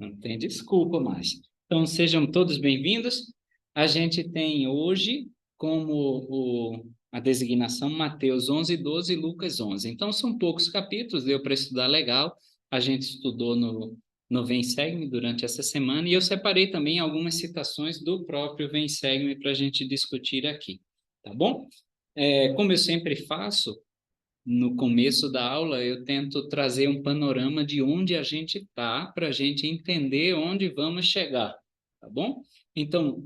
Não tem desculpa mais. Então, sejam todos bem-vindos. A gente tem hoje como a designação Mateus 11, 12 e Lucas 11. Então, são poucos capítulos, deu para estudar legal. A gente estudou no Vem Segue-me durante essa semana e eu separei também algumas citações do próprio Vem Segue-me para a gente discutir aqui, tá bom? Como eu sempre faço, no começo da aula, eu tento trazer um panorama de onde a gente está, para a gente entender onde vamos chegar, tá bom? Então,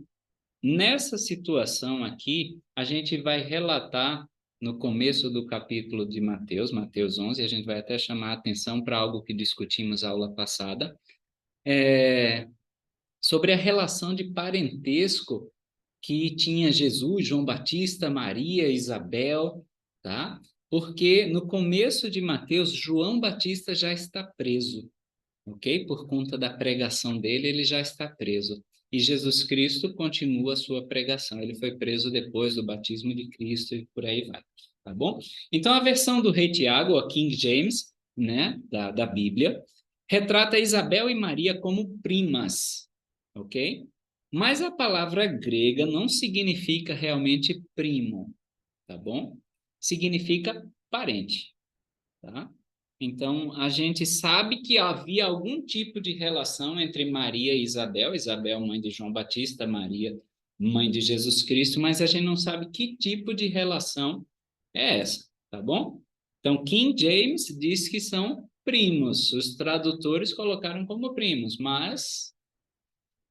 nessa situação aqui, a gente vai relatar no começo do capítulo de Mateus, Mateus 11, a gente vai até chamar a atenção para algo que discutimos na aula passada, sobre a relação de parentesco que tinha Jesus, João Batista, Maria, Isabel, tá? Porque no começo de Mateus, João Batista já está preso, ok? Por conta da pregação dele, ele já está preso. E Jesus Cristo continua a sua pregação. Ele foi preso depois do batismo de Cristo e por aí vai, tá bom? Então, a versão do Rei Tiago, a King James, né, da Bíblia, retrata Isabel e Maria como primas, ok? Mas a palavra grega não significa realmente primo, tá bom? Significa parente, tá? Então, a gente sabe que havia algum tipo de relação entre Maria e Isabel, Isabel, mãe de João Batista, Maria, mãe de Jesus Cristo, mas a gente não sabe que tipo de relação é essa, tá bom? Então, King James diz que são primos, os tradutores colocaram como primos, mas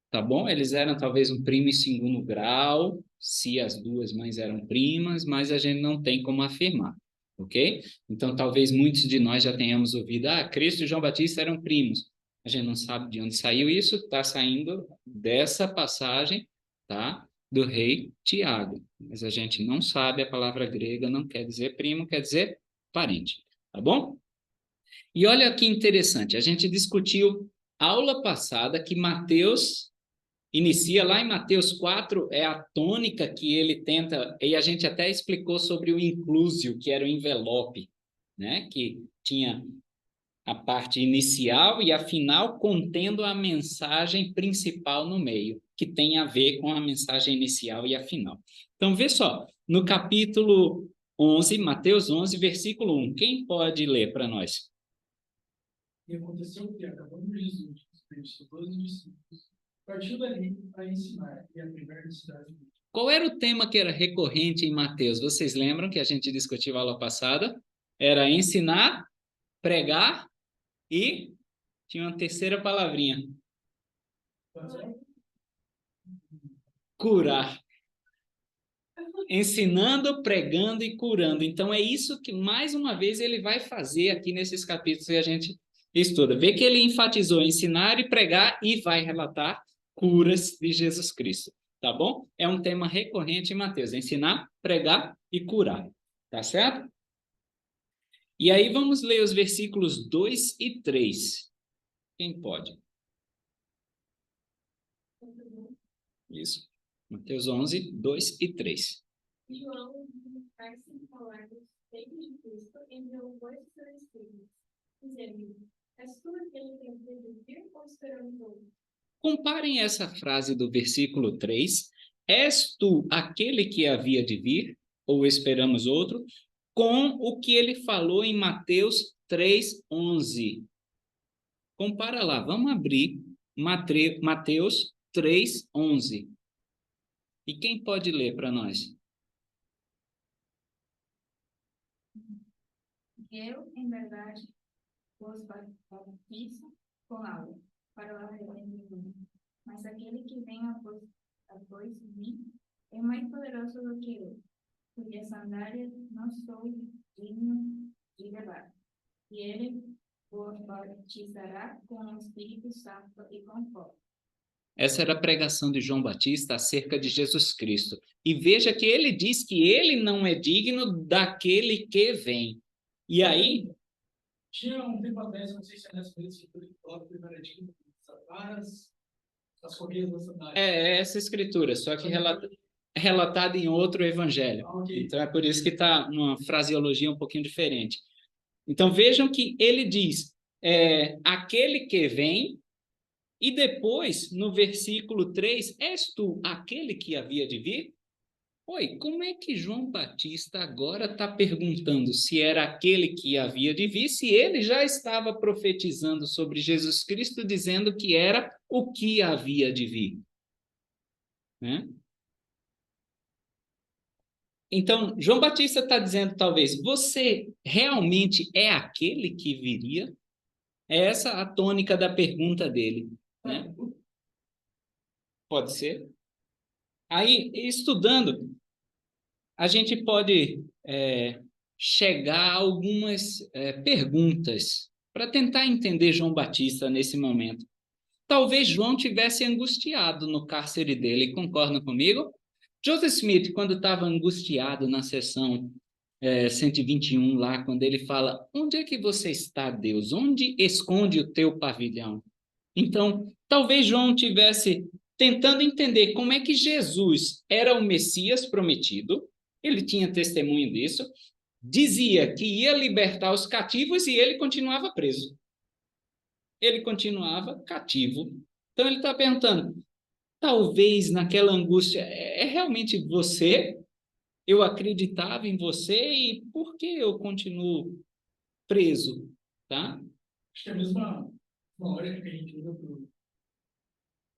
tá bom? Eles eram talvez um primo em segundo grau, se as duas mães eram primas, mas a gente não tem como afirmar, ok? Então, talvez muitos de nós já tenhamos ouvido, Cristo e João Batista eram primos. A gente não sabe de onde saiu isso, está saindo dessa passagem, tá? Do rei Tiago. Mas a gente não sabe, a palavra grega não quer dizer primo, quer dizer parente, tá bom? E olha que interessante, a gente discutiu aula passada que Mateus inicia lá em Mateus 4, é a tônica que ele tenta, e a gente até explicou sobre o inclusio, que era o envelope, né? Que tinha a parte inicial e a final contendo a mensagem principal no meio, que tem a ver com a mensagem inicial e a final. Então, vê só, no capítulo 11, Mateus 11, versículo 1, quem pode ler para nós? E aconteceu que, acabando Jesus, os 12 discípulos, partiu dali para ensinar e a pregar na cidade. Qual era o tema que era recorrente em Mateus? Vocês lembram que a gente discutiu na aula passada? Era ensinar, pregar e tinha uma terceira palavrinha. Curar. Ensinando, pregando e curando. Então é isso que mais uma vez ele vai fazer aqui nesses capítulos que a gente estuda. Vê que ele enfatizou ensinar e pregar e vai relatar curas de Jesus Cristo, tá bom? É um tema recorrente em Mateus, ensinar, pregar e curar, tá certo? E aí vamos ler os versículos 2 e 3. Quem pode? Isso. Mateus 11, 2 e 3. João, sem falar dos feitos de Cristo, enviou dois de seus discípulos, dizendo: És tu aquele que havia de vir ou esperamos outro? Comparem essa frase do versículo 3, és tu aquele que havia de vir, ou esperamos outro, com o que ele falou em Mateus 3:11. Compara lá, vamos abrir Mateus 3:11. E quem pode ler para nós? Eu, em verdade, vos batizo com água, para o arrependimento. Mas aquele que vem após mim é mais poderoso do que eu, cuja sandália não sou digno de levar. E ele vos batizará com o Espírito Santo e com fogo. Essa era a pregação de João Batista acerca de Jesus Cristo. E veja que ele diz que ele não é digno daquele que vem. E aí, Tinha um tempo atrás, não sei se é nessa escritura que coloca o paradigma as corridas da sandália. é essa escritura, só que relatada em outro evangelho. Okay. Então é por isso que está numa fraseologia um pouquinho diferente. Então vejam que ele diz, aquele que vem E depois, no versículo 3, és tu aquele que havia de vir? Oi, como é que João Batista agora está perguntando se era aquele que havia de vir, se ele já estava profetizando sobre Jesus Cristo, dizendo que era o que havia de vir? Né? Então, João Batista está dizendo, talvez, você realmente é aquele que viria? É essa a tônica da pergunta dele, né? Pode ser? Aí, estudando, a gente pode chegar a algumas perguntas para tentar entender João Batista nesse momento. Talvez João tivesse angustiado no cárcere dele, concordam comigo? Joseph Smith, quando estava angustiado na sessão 121 lá, quando ele fala, onde é que você está, Deus? Onde esconde o teu pavilhão? Então, talvez João tivesse tentando entender como é que Jesus era o Messias prometido, ele tinha testemunho disso, dizia que ia libertar os cativos e ele continuava preso. Ele continuava cativo. Então, ele está perguntando, talvez naquela angústia, é realmente você? Eu acreditava em você e por que eu continuo preso? Tá? Acho que é a mesma lógica que a gente usa para o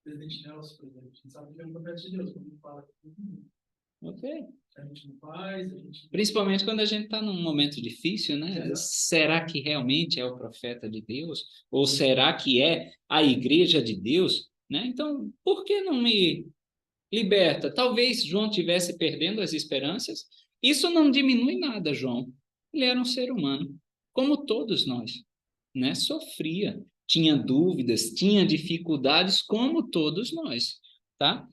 presidente Nelson, por exemplo. A gente sabe que ele é um profeta de Deus, quando ele fala com todo mundo. Ok. A gente não faz, a gente... Principalmente quando a gente está num momento difícil, né? Exato. Será que realmente é o profeta de Deus? Ou será que é a igreja de Deus? Né? Então, por que não me liberta? Talvez João tivesse perdendo as esperanças. Isso não diminui nada, João. Ele era um ser humano, como todos nós, né? Sofria, tinha dúvidas, tinha dificuldades, como todos nós, tá?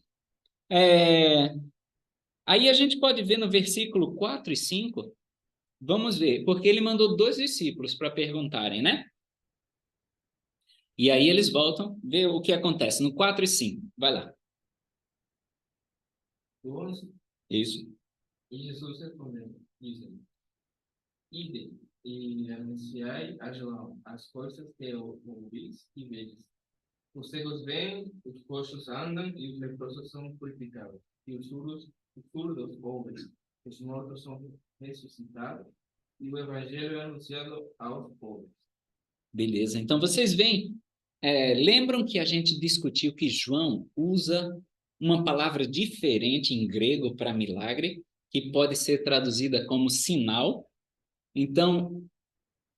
Aí a gente pode ver no versículo 4 e 5, vamos ver, porque ele mandou 2 discípulos para perguntarem, né? E aí eles voltam, ver o que acontece no 4 e 5. Vai lá. 11. Isso. E Jesus respondeu, dizendo, ide e anunciai a João as coisas que ouvis e vedes. Os cegos veem, os coxos andam e os leprosos são purificados. E os surdos ouvem, os mortos são ressuscitados e o evangelho é anunciado aos pobres. Beleza, então vocês veem, lembram que a gente discutiu que João usa uma palavra diferente em grego para milagre, que pode ser traduzida como sinal. Então,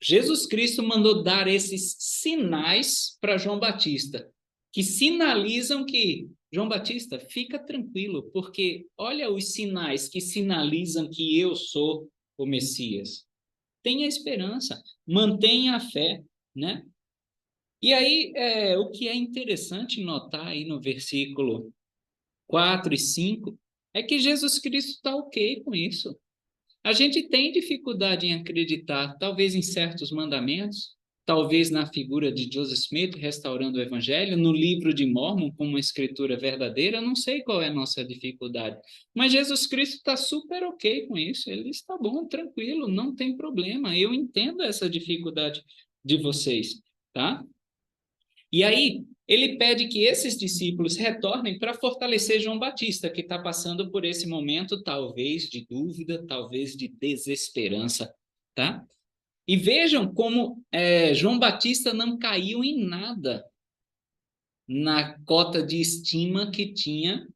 Jesus Cristo mandou dar esses sinais para João Batista, que sinalizam que, João Batista, fica tranquilo, porque olha os sinais que sinalizam que eu sou o Messias. Tenha esperança, mantenha a fé, né? E aí, o que é interessante notar aí no versículo 4 e 5 é que Jesus Cristo está ok com isso. A gente tem dificuldade em acreditar, talvez em certos mandamentos, talvez na figura de Joseph Smith restaurando o Evangelho, no livro de Mórmon como uma escritura verdadeira, não sei qual é a nossa dificuldade. Mas Jesus Cristo está super ok com isso, ele está bom, tranquilo, não tem problema, eu entendo essa dificuldade de vocês, tá? E aí, ele pede que esses discípulos retornem para fortalecer João Batista, que está passando por esse momento, talvez de dúvida, talvez de desesperança, tá? E vejam como João Batista não caiu em nada na cota de estima que tinha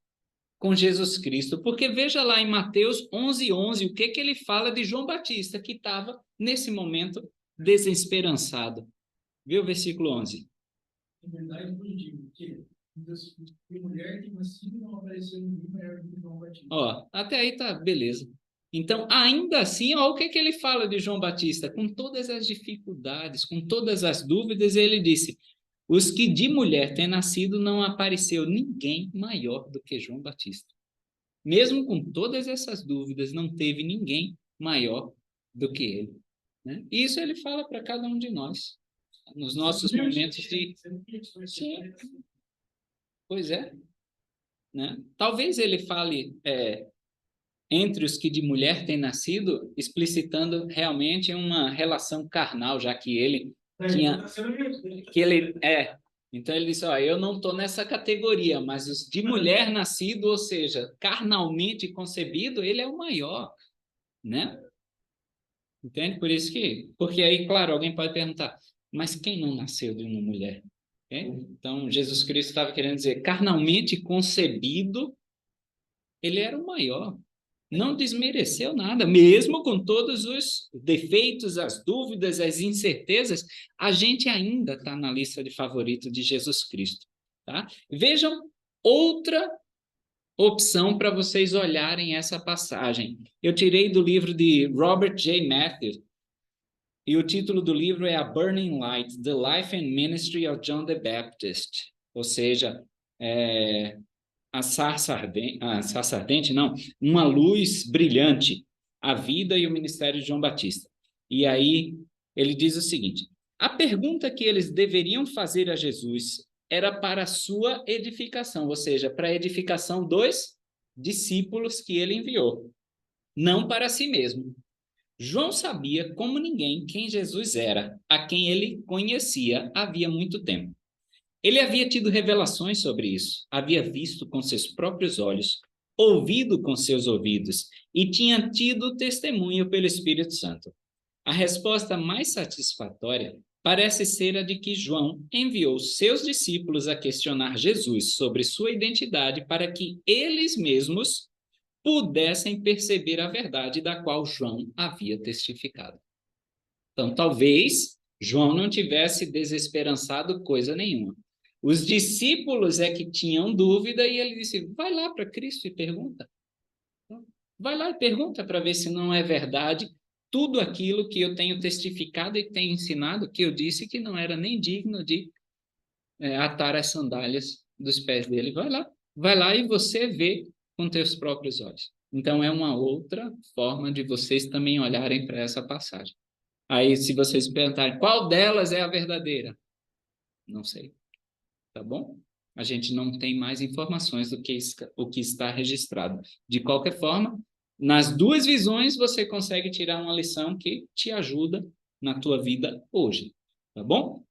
com Jesus Cristo, porque veja lá em Mateus 11:11, o que ele fala de João Batista, que estava, nesse momento, desesperançado. Viu o versículo 11? Em verdade, eu digo que mulher que nasceu não apareceu ninguém maior do que João Batista. Ó, até aí tá, beleza. Então, ainda assim, ó, o que ele fala de João Batista? Com todas as dificuldades, com todas as dúvidas, ele disse, os que de mulher têm nascido não apareceu ninguém maior do que João Batista. Mesmo com todas essas dúvidas, não teve ninguém maior do que ele. Né? E isso ele fala para cada um de nós. Nos nossos momentos de... Sim. Pois é. Né? Talvez ele fale entre os que de mulher têm nascido, explicitando realmente uma relação carnal, já que ele tinha... que ele Então ele disse, ó, eu não estou nessa categoria, mas os de mulher nascido, ou seja, carnalmente concebido, ele é o maior, né? Entende? Por isso que, porque aí, claro, alguém pode perguntar, mas quem não nasceu de uma mulher? Ok? Então, Jesus Cristo estava querendo dizer, carnalmente concebido, ele era o maior. Não desmereceu nada, mesmo com todos os defeitos, as dúvidas, as incertezas, a gente ainda está na lista de favoritos de Jesus Cristo. Tá? Vejam outra opção para vocês olharem essa passagem. Eu tirei do livro de Robert J. Matthews, e o título do livro é A Burning Light, The Life and Ministry of John the Baptist. Ou seja, a sarça ardente, não, uma luz brilhante, a vida e o ministério de João Batista. E aí ele diz o seguinte, a pergunta que eles deveriam fazer a Jesus era para a sua edificação, ou seja, para a edificação dos discípulos que ele enviou, não para si mesmo. João sabia como ninguém quem Jesus era, a quem ele conhecia havia muito tempo. Ele havia tido revelações sobre isso, havia visto com seus próprios olhos, ouvido com seus ouvidos e tinha tido testemunho pelo Espírito Santo. A resposta mais satisfatória parece ser a de que João enviou seus discípulos a questionar Jesus sobre sua identidade para que eles mesmos pudessem perceber a verdade da qual João havia testificado. Então, talvez João não tivesse desesperançado coisa nenhuma. Os discípulos é que tinham dúvida e ele disse, vai lá para Cristo e pergunta. Vai lá e pergunta para ver se não é verdade tudo aquilo que eu tenho testificado e tenho ensinado, que eu disse que não era nem digno de atar as sandálias dos pés dele. Vai lá e você vê com teus próprios olhos. Então, é uma outra forma de vocês também olharem para essa passagem. Aí, se vocês perguntarem, qual delas é a verdadeira? Não sei. Tá bom? A gente não tem mais informações do que o que está registrado. De qualquer forma, nas duas visões você consegue tirar uma lição que te ajuda na tua vida hoje. Tá bom?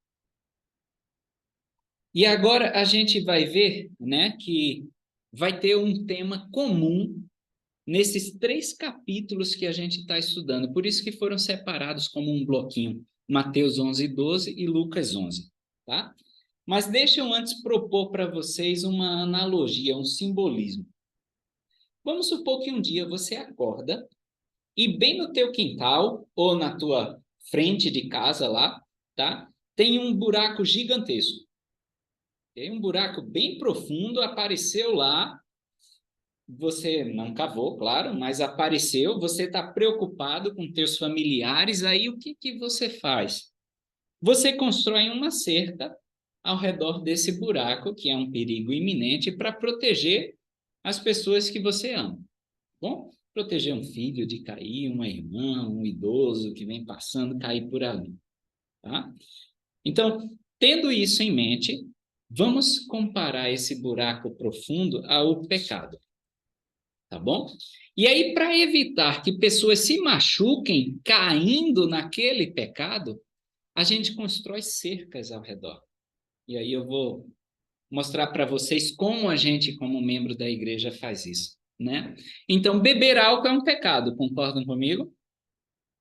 E agora a gente vai ver, né, que vai ter um tema comum nesses 3 capítulos que a gente está estudando. Por isso que foram separados como um bloquinho. Mateus 11:12 e Lucas 11. Tá? Mas deixa eu antes propor para vocês uma analogia, um simbolismo. Vamos supor que um dia você acorda e bem no teu quintal ou na tua frente de casa lá, tá? Tem um buraco gigantesco. Tem um buraco bem profundo, apareceu lá. Você não cavou, claro, mas apareceu. Você está preocupado com teus familiares. Aí o que você faz? Você constrói uma cerca ao redor desse buraco, que é um perigo iminente, para proteger as pessoas que você ama. Bom, proteger um filho de cair, uma irmã, um idoso que vem passando, cair por ali. Tá? Então, tendo isso em mente, vamos comparar esse buraco profundo ao pecado. Tá bom? E aí, para evitar que pessoas se machuquem caindo naquele pecado, a gente constrói cercas ao redor. E aí eu vou mostrar para vocês como a gente, como membro da igreja, faz isso, né? Então, beber álcool é um pecado, concordam comigo?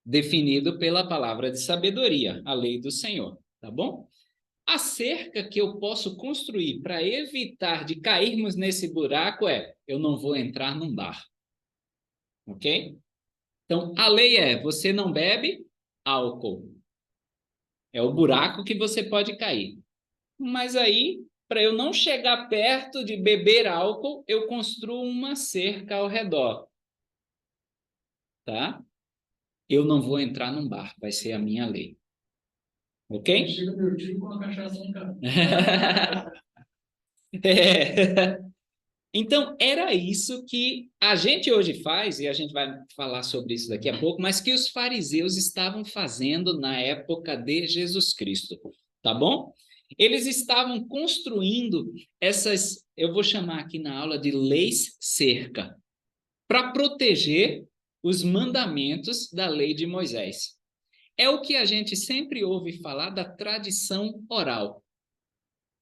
Definido pela palavra de sabedoria, a lei do Senhor, tá bom? A cerca que eu posso construir para evitar de cairmos nesse buraco eu não vou entrar num bar, ok? Então, a lei você não bebe álcool. É o buraco que você pode cair. Mas aí, para eu não chegar perto de beber álcool, eu construo uma cerca ao redor. Tá? Eu não vou entrar num bar, vai ser a minha lei. Ok? Chega meu tio com uma cachaça no carro. Então, era isso que a gente hoje faz, e a gente vai falar sobre isso daqui a pouco, mas que os fariseus estavam fazendo na época de Jesus Cristo. Tá bom? Eles estavam construindo essas, eu vou chamar aqui na aula de leis cerca, para proteger os mandamentos da lei de Moisés. É o que a gente sempre ouve falar da tradição oral.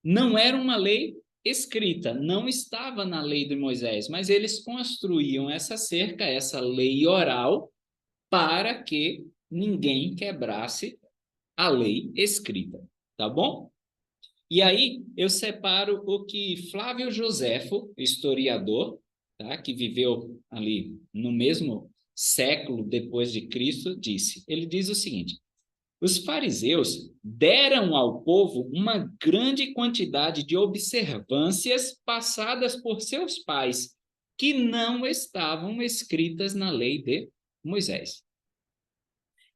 não era uma lei escrita, não estava na lei de Moisés, mas eles construíam essa cerca, essa lei oral, para que ninguém quebrasse a lei escrita, tá bom? E aí eu separo o que Flávio Joséfo, historiador, tá, que viveu ali no mesmo século depois de Cristo, disse. Ele diz o seguinte: os fariseus deram ao povo uma grande quantidade de observâncias passadas por seus pais, que não estavam escritas na lei de Moisés.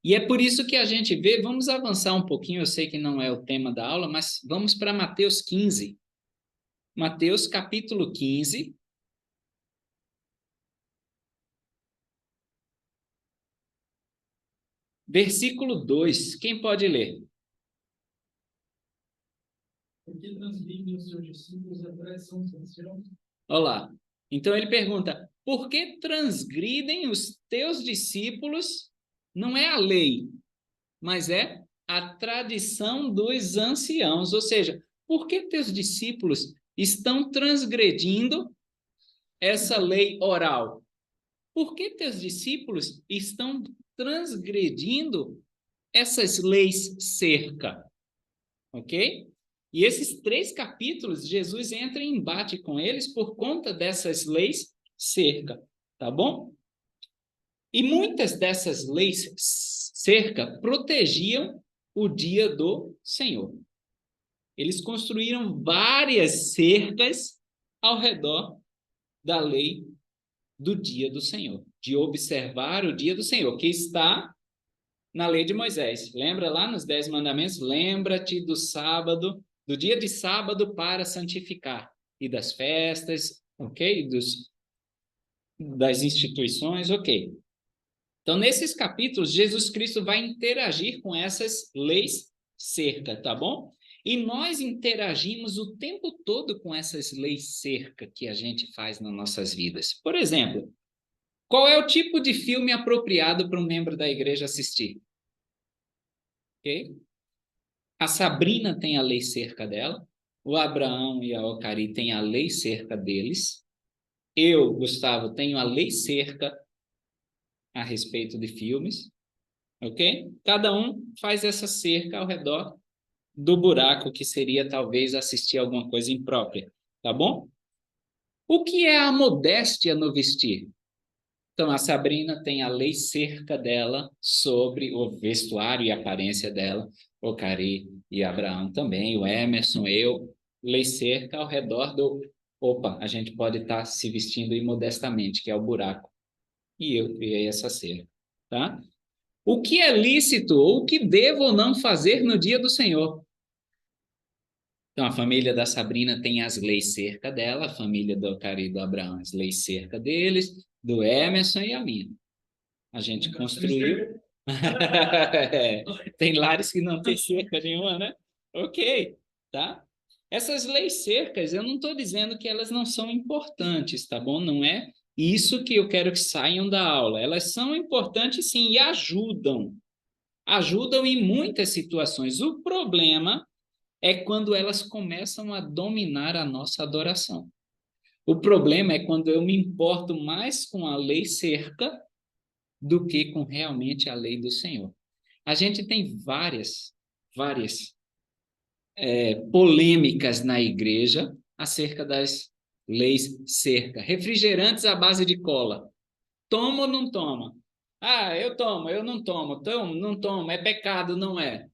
E é por isso que a gente vê, vamos avançar um pouquinho, eu sei que não é o tema da aula, mas vamos para Mateus 15. Mateus capítulo 15. Versículo 2. Quem pode ler? Porque transgridem os seus discípulos a tradição dos anciãos. Olha lá. Então ele pergunta: por que transgridem os teus discípulos? Não é a lei, mas é a tradição dos anciãos. Ou seja, por que teus discípulos estão transgredindo essa lei oral? Por que teus discípulos estão transgredindo essas leis cerca? Ok? E esses 3 capítulos, Jesus entra em embate com eles por conta dessas leis cerca, tá bom? E muitas dessas leis cerca protegiam o dia do Senhor. Eles construíram várias cercas ao redor da lei do dia do Senhor, de observar o dia do Senhor, que está na lei de Moisés. Lembra lá nos 10 mandamentos? Lembra-te do sábado, do dia de sábado para santificar, e das festas, ok? Das instituições, ok. Então, nesses capítulos, Jesus Cristo vai interagir com essas leis cerca, tá bom? E nós interagimos o tempo todo com essas leis cerca que a gente faz nas nossas vidas. Por exemplo, qual é o tipo de filme apropriado para um membro da igreja assistir? Ok? A Sabrina tem a lei cerca dela, o Abraão e a Ocari têm a lei cerca deles, eu, Gustavo, tenho a lei cerca a respeito de filmes, ok? Cada um faz essa cerca ao redor do buraco que seria talvez assistir alguma coisa imprópria, tá bom? O que é a modéstia no vestir? Então, a Sabrina tem a lei cerca dela sobre o vestuário e aparência dela, o Cari e Abraão também, o Emerson, eu, lei cerca ao redor do, opa, a gente pode estar se vestindo imodestamente, que é o buraco. E eu criei essa cerca, tá? O que é lícito ou o que devo ou não fazer no dia do Senhor? Então, a família da Sabrina tem as leis cerca dela, a família do Cari e do Abraão, as leis cerca deles, do Emerson e a minha. A gente construiu. Tem lares que não tem cerca nenhuma, né? Ok, tá? Essas leis cercas, eu não estou dizendo que elas não são importantes, tá bom? Não é isso que eu quero que saiam da aula. Elas são importantes sim e ajudam. Ajudam em muitas situações. O problema é quando elas começam a dominar a nossa adoração. O problema é quando eu me importo mais com a lei cerca do que com realmente a lei do Senhor. A gente tem várias polêmicas na igreja acerca das leis cerca. Refrigerantes à base de cola. Toma ou não toma? Ah, eu tomo, eu não tomo. Tomo, não tomo. É pecado, não é?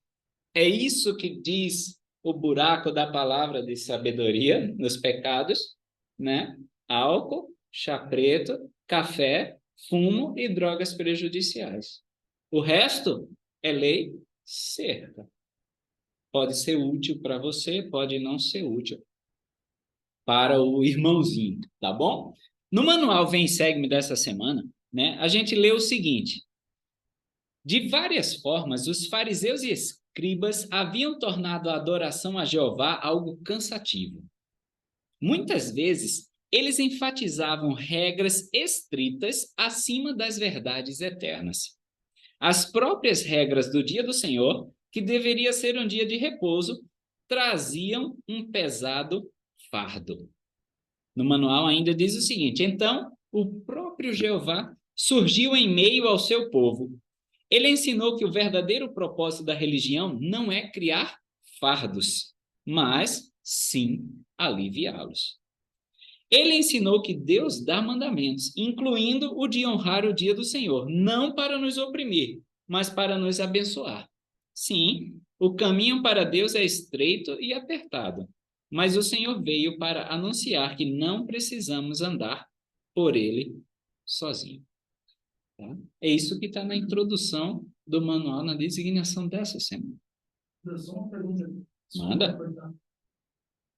É isso que diz o buraco da palavra de sabedoria nos pecados, né? Álcool, chá preto, café, fumo e drogas prejudiciais. O resto é lei cerca. Pode ser útil para você, pode não ser útil para o irmãozinho, tá bom? No manual Vem e Segue-me dessa semana, né, a gente lê o seguinte: de várias formas, os fariseus e escribas haviam tornado a adoração a Jeová algo cansativo. Muitas vezes, eles enfatizavam regras estritas acima das verdades eternas. As próprias regras do dia do Senhor, que deveria ser um dia de repouso, traziam um pesado fardo. No manual ainda diz o seguinte: então, o próprio Jeová surgiu em meio ao seu povo. Ele ensinou que o verdadeiro propósito da religião não é criar fardos, mas sim aliviá-los. Ele ensinou que Deus dá mandamentos, incluindo o de honrar o dia do Senhor, não para nos oprimir, mas para nos abençoar. Sim, o caminho para Deus é estreito e apertado, mas o Senhor veio para anunciar que não precisamos andar por ele sozinho. Tá? É isso que está na introdução do manual, na designação dessa semana. Só uma pergunta. Manda.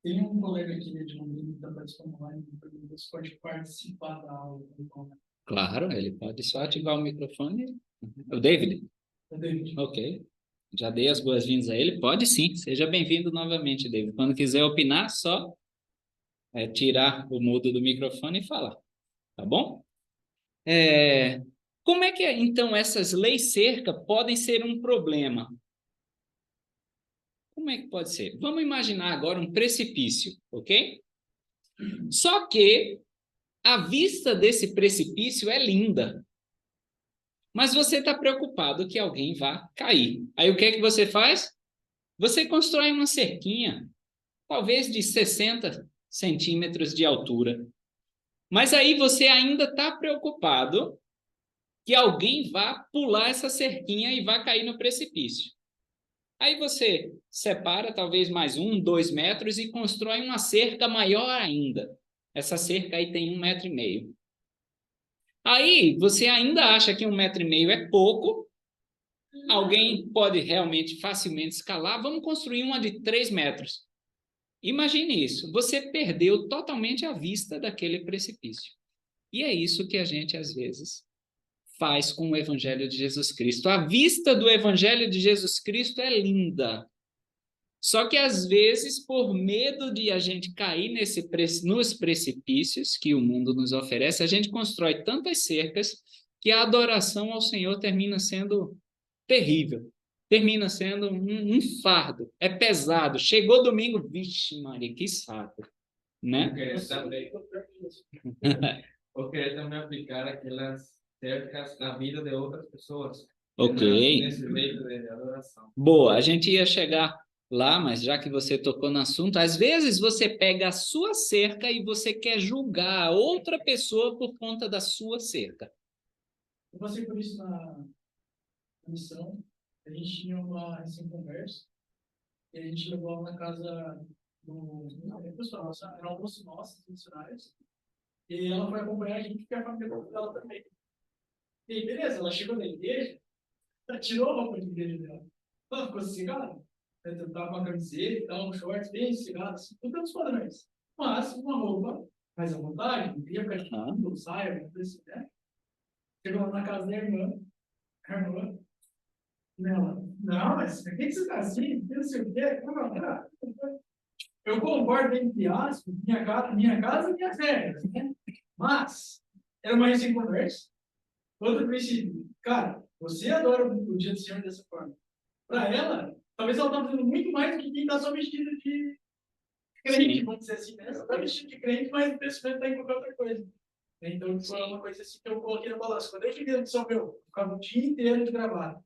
Tem um colega aqui de Londrina que está participando online, que pergunta se pode participar da aula. Claro, ele pode só ativar o microfone. O David? É David. Ok. Já dei as boas-vindas a ele. Pode sim. Seja bem-vindo novamente, David. Quando quiser opinar, só tirar o mudo do microfone e falar. Tá bom? Como é que, então, essas leis cerca podem ser um problema? Como é que pode ser? Vamos imaginar agora um precipício, ok? Só que a vista desse precipício é linda. Mas você está preocupado que alguém vá cair. Aí o que é que você faz? Você constrói uma cerquinha, talvez de 60 centímetros de altura. Mas aí você ainda está preocupado que alguém vá pular essa cerquinha e vá cair no precipício. Aí você separa talvez mais 1, 2 metros e constrói uma cerca maior ainda. Essa cerca aí tem 1,5 metro. Aí você ainda acha que 1,5 metro é pouco, alguém pode realmente facilmente escalar, vamos construir uma de 3 metros. Imagine isso, você perdeu totalmente a vista daquele precipício. E é isso que a gente às vezes faz com o Evangelho de Jesus Cristo. A vista do Evangelho de Jesus Cristo é linda. Só que, às vezes, por medo de a gente cair nos precipícios que o mundo nos oferece, a gente constrói tantas cercas que a adoração ao Senhor termina sendo terrível. Termina sendo um fardo. É pesado. Chegou domingo, vixe Maria, que saco. Né? Ou querer também aplicar aquelas cercas na vida de outras pessoas. Ok. Nesse meio de adoração. Boa, a gente ia chegar lá, mas já que você tocou no assunto, às vezes você pega a sua cerca e você quer julgar outra pessoa por conta da sua cerca. Eu passei por isso na missão. A gente tinha uma conversa e a gente levou ela na casa do pessoal, era um almoço nosso, funcionários, e ela foi acompanhar a gente porque a família dela também. E aí, beleza, ela chegou na igreja, ela tirou a roupa de igreja dela. Ela ficou sossegada. Ela tava com uma camiseta e tal, um short bem sossegado, assim, tudo os padrões. Mas uma roupa mais à vontade, não queria ficar de saia, alguma coisa assim, né? Chegou lá na casa da irmã, a irmã, ela, não, mas por que você está assim? Não sei o quê. Eu concordo entre aspas, minha casa e minhas regras, né? Mas, era uma recém-conversa. Outro princípio, cara, você adora o dia do Senhor dessa forma. Para ela, talvez ela está fazendo muito mais do que quem está só vestido de crente, Sim. vamos dizer assim, né? Ela está vestido de crente, mas o pensamento está em qualquer outra coisa. Então, foi uma coisa assim que eu coloquei na balança. Quando eu cheguei na missão, eu ficava o dia inteiro de gravata.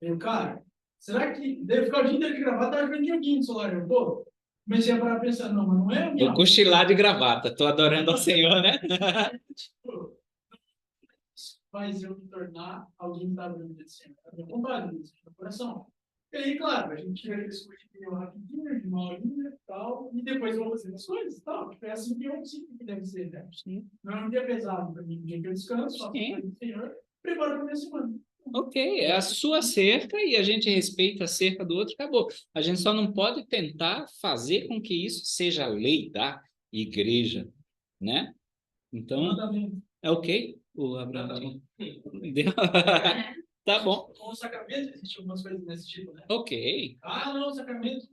Eu, cara, será que deve ficar o dia inteiro de gravata? Tava jogando joguinho no celular. Eu, pô, comecei a parar pensando, não, mas não é a minha. Vou cochilar de gravata, tô adorando ao Senhor, né? Tipo, faz eu me tornar alguém que está no dia do Senhor. A minha vontade, isso, no coração. E aí, claro, a gente tira esse curtinho rapidinho, de 1 horinha e tal, e depois vou fazendo as coisas e tal. É assim que eu sinto que deve ser, né? Sim. Não é um dia pesado para mim, um dia que eu descanso, faço o Senhor, preparo para a minha semana. Ok, é a sua cerca e a gente respeita a cerca do outro, acabou. A gente só não pode tentar fazer com que isso seja lei da igreja, né? Então, é ok? O Abraão deu. Tá bom. Com o sacramento existem algumas coisas desse tipo, né? Ok. Ah, não, o sacramento,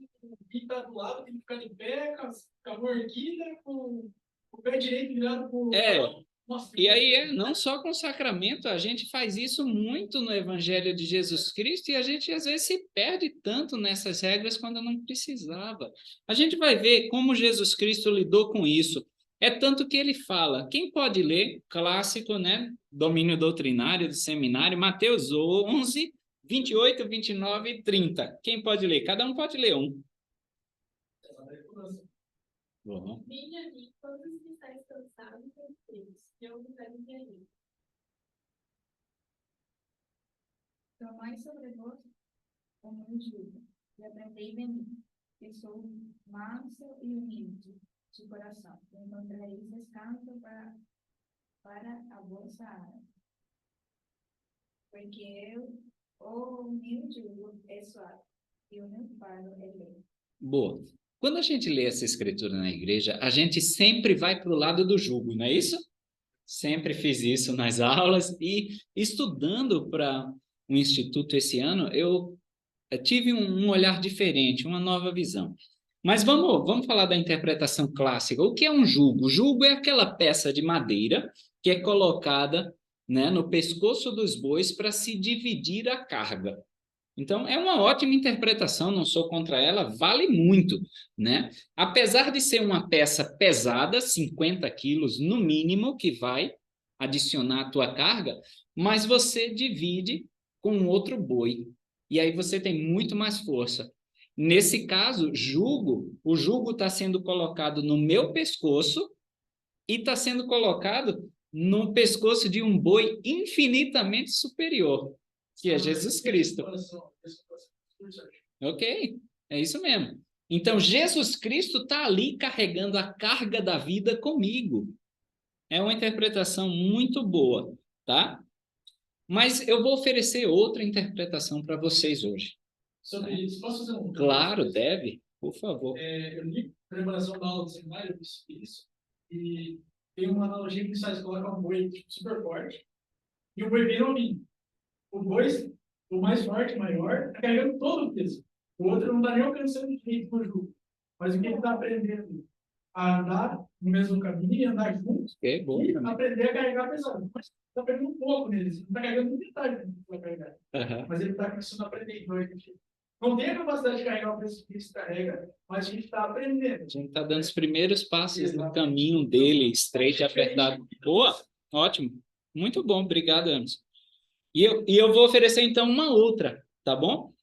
quem está do lado tem que ficar de pé, com a mão erguida, com o pé direito virado para o... Nossa, E aí, não só com sacramento, a gente faz isso muito no Evangelho de Jesus Cristo e a gente às vezes se perde tanto nessas regras quando não precisava. A gente vai ver como Jesus Cristo lidou com isso. É tanto que ele fala, quem pode ler, clássico, né? Domínio doutrinário do seminário, Mateus 11, 28, 29 e 30. Quem pode ler? Cada um pode ler um. Bom. Vinde a mim, todos os que estáis cansados e aflitos, e eu vos aliviarei. Tomai sobre vós o meu jugo, e aprendei de mim, que sou manso e humilde de coração. E encontrareis descanso para a vossa alma. Porque o meu jugo é suave, e o meu fardo é leve. Boa. Quando a gente lê essa escritura na igreja, a gente sempre vai para o lado do jugo, não é isso? Sempre fiz isso nas aulas e estudando para o Instituto esse ano, eu tive um olhar diferente, uma nova visão. Mas vamos falar da interpretação clássica. O que é um jugo? O jugo é aquela peça de madeira que é colocada, né, no pescoço dos bois para se dividir a carga. Então, é uma ótima interpretação, não sou contra ela, vale muito, né? Apesar de ser uma peça pesada, 50 quilos no mínimo, que vai adicionar a tua carga, mas você divide com outro boi, e aí você tem muito mais força. Nesse caso, o jugo está sendo colocado no meu pescoço e está sendo colocado no pescoço de um boi infinitamente superior, que é Jesus Cristo. Ok, é isso mesmo. Então, Jesus Cristo está ali carregando a carga da vida comigo. É uma interpretação muito boa, tá? Mas eu vou oferecer outra interpretação para vocês hoje. Sobre isso, posso fazer um? Claro, deve, por favor. Eu li a preparação da aula do seminário, eu disse isso, e tem uma analogia que sai, coloca um boi super forte, e o boi vira um vinho. O boi, o mais forte, maior, está carregando todo o peso. O outro não está nem alcançando direito no jugo. Mas o que ele está aprendendo? A andar no mesmo caminho e andar juntos, Okay, bom, e também. aprender a carregar pesado. Mas está perdendo um pouco neles, não está carregando metade do que vai carregar. Mas ele está começando a aprender. Então, a gente não tem a capacidade de carregar o preço que se carrega, mas a gente está aprendendo. A gente está dando os primeiros passos no caminho dele, estreito e apertado. Boa, ótimo. Muito bom, obrigado, Emerson. E eu vou oferecer, então, uma outra, tá bom?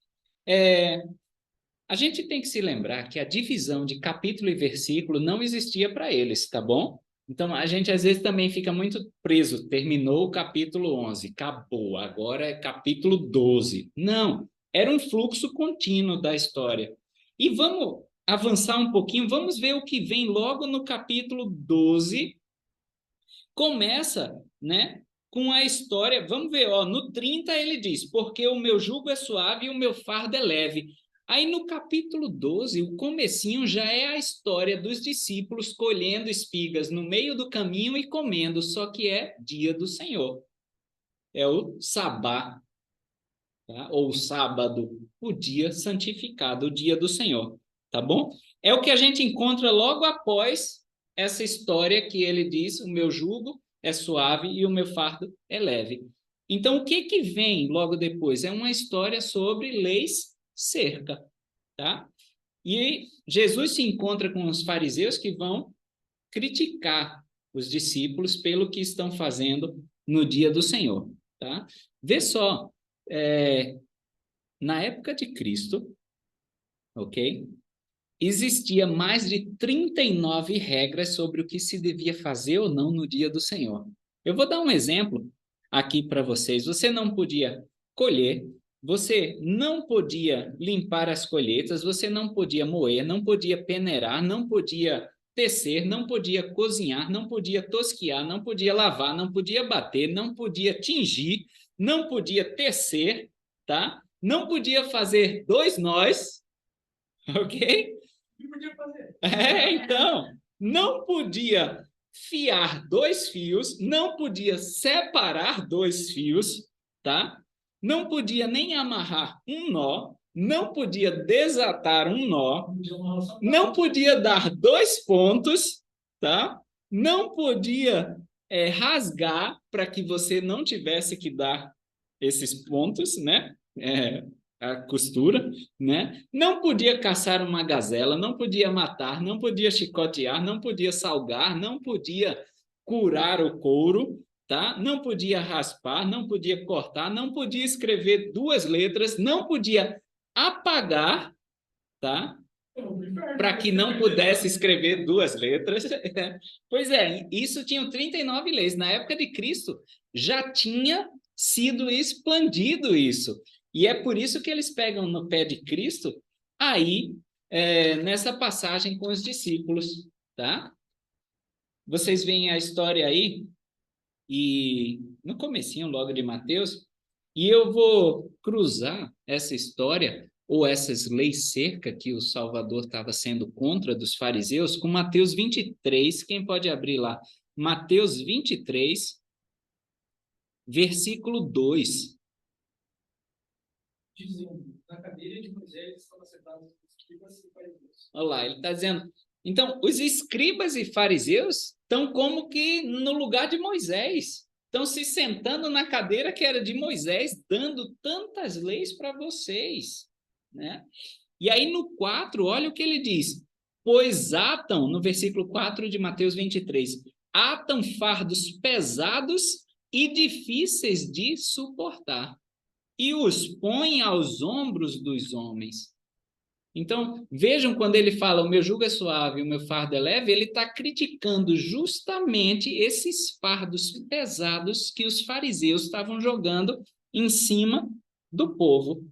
A gente tem que se lembrar que a divisão de capítulo e versículo não existia para eles, tá bom? Então, a gente às vezes também fica muito preso. Terminou o capítulo 11, acabou, agora é capítulo 12. Não, era um fluxo contínuo da história. E vamos avançar um pouquinho, vamos ver o que vem logo no capítulo 12. Começa, né, com a história, vamos ver, ó, no 30 ele diz, porque o meu jugo é suave e o meu fardo é leve. Aí no capítulo 12, o comecinho já é a história dos discípulos colhendo espigas no meio do caminho e comendo, só que é dia do Senhor. É o sabá, tá? Ou sábado, o dia santificado, o dia do Senhor, tá bom? É o que a gente encontra logo após essa história que ele diz, o meu jugo é suave e o meu fardo é leve. Então, o que vem logo depois? É uma história sobre leis cerca, tá? E Jesus se encontra com os fariseus que vão criticar os discípulos pelo que estão fazendo no dia do Senhor, tá? Vê só, na época de Cristo, ok? Existia mais de 39 regras sobre o que se devia fazer ou não no dia do Senhor. Eu vou dar um exemplo aqui para vocês. Você não podia colher, você não podia limpar as colheitas, você não podia moer, não podia peneirar, não podia tecer, não podia cozinhar, não podia tosquiar, não podia lavar, não podia bater, não podia tingir, não podia tecer, tá? Não podia fazer 2 nós, ok? O que podia fazer? Então, não podia fiar 2 fios, não podia separar 2 fios, tá? Não podia nem amarrar um nó, não podia desatar um nó, não podia dar 2 pontos, tá? Não podia rasgar para que você não tivesse que dar esses pontos, né? A costura, né? Não podia caçar uma gazela, não podia matar, não podia chicotear, não podia salgar, não podia curar o couro, tá? Não podia raspar, não podia cortar, não podia escrever duas letras, não podia apagar, tá? Para que não pudesse escrever duas letras. Pois é, isso tinha 39 leis. Na época de Cristo já tinha sido expandido isso. E é por isso que eles pegam no pé de Cristo aí, nessa passagem com os discípulos, tá? Vocês veem a história aí, e no comecinho logo de Mateus, e eu vou cruzar essa história ou essas leis cerca que o Salvador estava sendo contra dos fariseus com Mateus 23, quem pode abrir lá? Mateus 23, versículo 2. Dizendo, na cadeira de Moisés estavam sentados os escribas e fariseus. Olha lá, ele está dizendo, então, os escribas e fariseus estão como que no lugar de Moisés, estão se sentando na cadeira que era de Moisés, dando tantas leis para vocês, né? E aí no 4, olha o que ele diz, pois atam, no versículo 4 de Mateus 23, atam fardos pesados e difíceis de suportar, e os põem aos ombros dos homens. Então, vejam quando ele fala, o meu jugo é suave, o meu fardo é leve, ele está criticando justamente esses fardos pesados que os fariseus estavam jogando em cima do povo,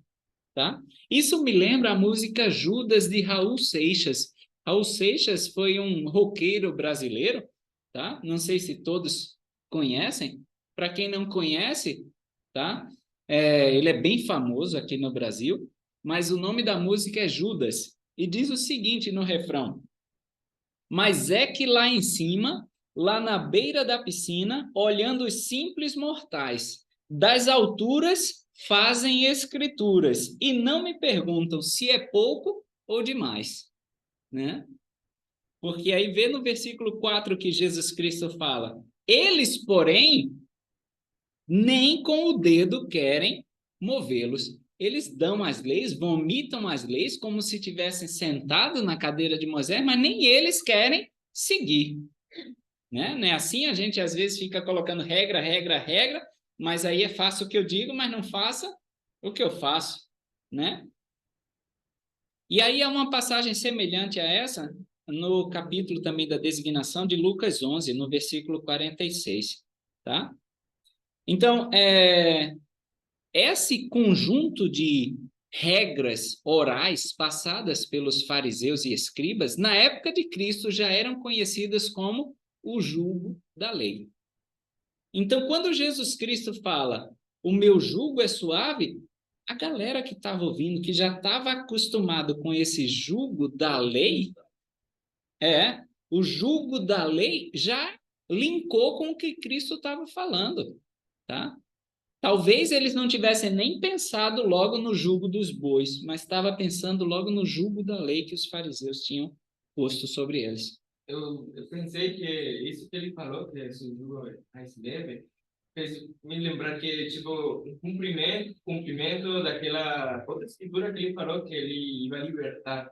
tá? Isso me lembra a música Judas, de Raul Seixas. Raul Seixas foi um roqueiro brasileiro, tá? Não sei se todos conhecem. Para quem não conhece, tá? Ele é bem famoso aqui no Brasil, mas o nome da música é Judas, e diz o seguinte no refrão, mas é que lá em cima, lá na beira da piscina, olhando os simples mortais, das alturas fazem escrituras, e não me perguntam se é pouco ou demais, né? Porque aí vê no versículo 4 que Jesus Cristo fala, eles, porém, nem com o dedo querem movê-los. Eles dão as leis, vomitam as leis, como se tivessem sentado na cadeira de Moisés, mas nem eles querem seguir. Né? Não é assim? A gente às vezes fica colocando regra, regra, regra, mas aí é faça o que eu digo, mas não faça o que eu faço. Né? E aí há uma passagem semelhante a essa, no capítulo também da designação de Lucas 11, no versículo 46. Tá? Então, esse conjunto de regras orais passadas pelos fariseus e escribas, na época de Cristo, já eram conhecidas como o jugo da lei. Então, quando Jesus Cristo fala, o meu jugo é suave, a galera que estava ouvindo, que já estava acostumado com esse jugo da lei, o jugo da lei já linkou com o que Cristo estava falando, tá? Talvez eles não tivessem nem pensado logo no jugo dos bois, mas estava pensando logo no jugo da lei que os fariseus tinham posto sobre eles. Eu pensei que isso que ele falou, que esse jugo mais leve, fez me lembrar que, tipo, um cumprimento daquela outra escritura que ele falou, que ele ia libertar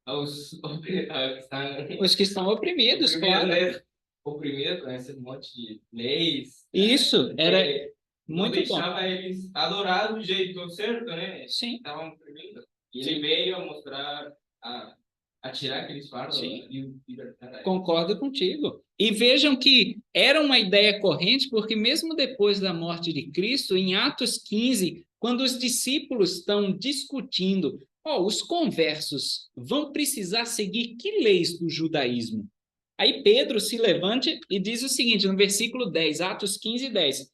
Os que estão oprimidos, claro. Né? Oprimido, né? Esse monte de leis. Isso, era não muito deixava bom. eles adorar do jeito certo, né? Sim. Estavam oprimindo. E Sim. ele veio a mostrar, a tirar aqueles fardos e libertar eles. Concordo contigo. E vejam que era uma ideia corrente, porque mesmo depois da morte de Cristo, em Atos 15, quando os discípulos estão discutindo, os conversos vão precisar seguir que leis do judaísmo? Aí Pedro se levanta e diz o seguinte, no versículo 10, Atos 15, 10.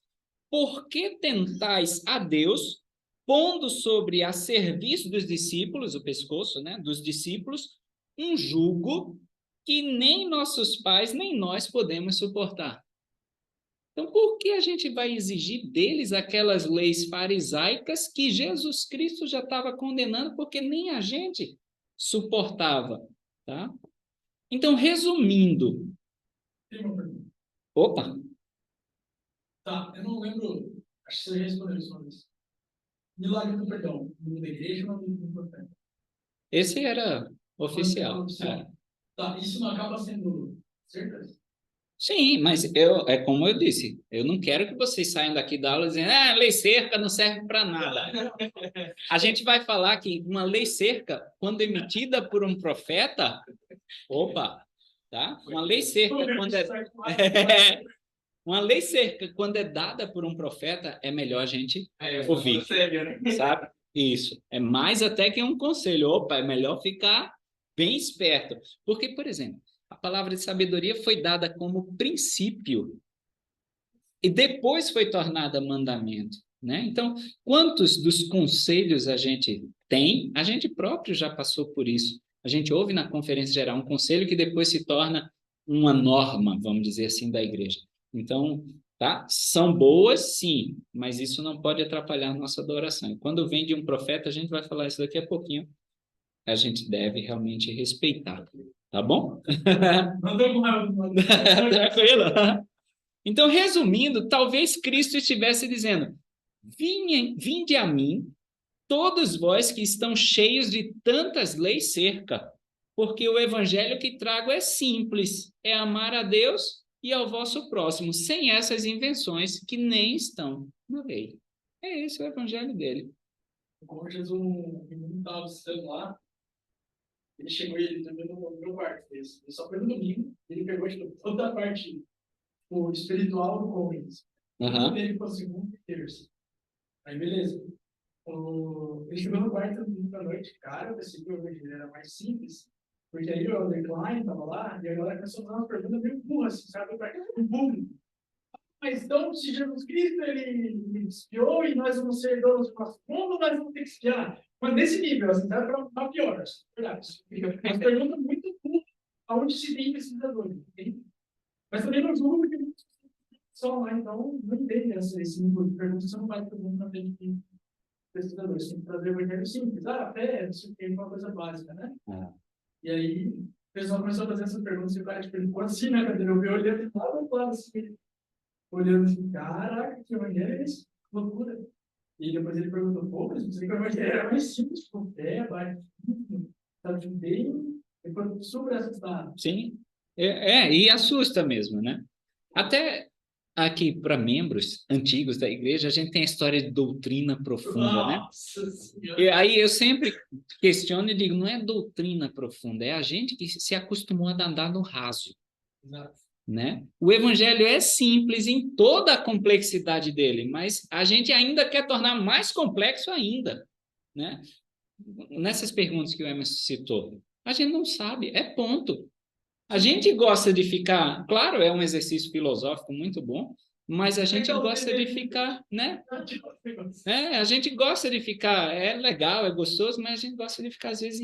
Por que tentais a Deus, pondo sobre a serviço dos discípulos, o pescoço, né, dos discípulos, um jugo que nem nossos pais, nem nós podemos suportar? Então, por que a gente vai exigir deles aquelas leis farisaicas que Jesus Cristo já estava condenando, porque nem a gente suportava, tá? Então, resumindo... Tem uma pergunta. Opa! Tá, eu não lembro, acho que você já respondeu isso uma vez. Milagre do perdão, no da igreja ou no profeta? Esse era oficial. Oficial. Tá, isso não acaba sendo certeza? Sim, mas é como eu disse, eu não quero que vocês saiam daqui da aula dizendo, lei seca não serve para nada. A gente vai falar que uma lei seca, quando emitida por um profeta, opa, tá? Uma lei seca, quando uma lei seca, quando é dada por um profeta, é melhor a gente ouvir, sabe? Isso, é mais até que um conselho. Opa, é melhor ficar bem esperto. Porque, por exemplo, a palavra de sabedoria foi dada como princípio e depois foi tornada mandamento, né? Então, quantos dos conselhos a gente tem, a gente próprio já passou por isso. A gente ouve na conferência geral um conselho que depois se torna uma norma, vamos dizer assim, da igreja. Então, tá? São boas, sim, mas isso não pode atrapalhar a nossa adoração. E quando vem de um profeta, a gente vai falar isso daqui a pouquinho, a gente deve realmente respeitar. Tá bom? Tranquilo? Então, resumindo, talvez Cristo estivesse dizendo: vinde a mim, todos vós que estão cheios de tantas leis cerca, porque o evangelho que trago é simples, é amar a Deus e ao vosso próximo, sem essas invenções que nem estão na lei. É esse o evangelho dele. Como Jesus, um menino estava visitando lá, ele chegou e ele também no meu quarto. Ele só foi no domingo, ele pegou tipo, toda a parte o espiritual do Collins. Uhum. Ele foi segunda e terça. Aí, beleza. Ele chegou no quarto no domingo à noite. Cara, eu pensei que o evangelho era mais simples. Porque aí o Underline estava lá, e agora começou a fazer uma pergunta meio burra, assim, sabe? Para um burro. Mas então, se Jesus Cristo ele espiou e nós vamos ser donos do nosso mundo, nós vamos ter que espiar. Mas nesse nível, assim, dá para pior, assim, verdade. Uma pergunta muito burra, aonde se tem pesquisadores, entende? Mas também não julgo porque só lá, então, não entende esse nível de pergunta, você não vai perguntar na frente de pesquisadores, você tem que trazer o evangelho simples. Até, isso é uma coisa básica, né? E aí, o pessoal começou a fazer essa pergunta, e o cara, tipo, ele ficou assim na cadeira, eu vi olhando de lado a lado, assim, olhando assim, caraca, que evangelho é esse? Que loucura. E depois ele perguntou, pô, mas você que o evangelho era mais simples, tipo, sabe, bem, ele foi super assustado. Sim, e assusta mesmo, né? Até aqui para membros antigos da igreja, a gente tem a história de doutrina profunda, né? E aí eu sempre questiono e digo, não é doutrina profunda, é a gente que se acostumou a andar no raso. Né? O evangelho é simples em toda a complexidade dele, mas a gente ainda quer tornar mais complexo ainda, né? Nessas perguntas que o Emerson citou, a gente não sabe, é ponto. A gente gosta de ficar, claro, é um exercício filosófico muito bom, mas a gente gosta de ficar, né? A gente gosta de ficar, é legal, é gostoso, mas a gente gosta de ficar, às vezes,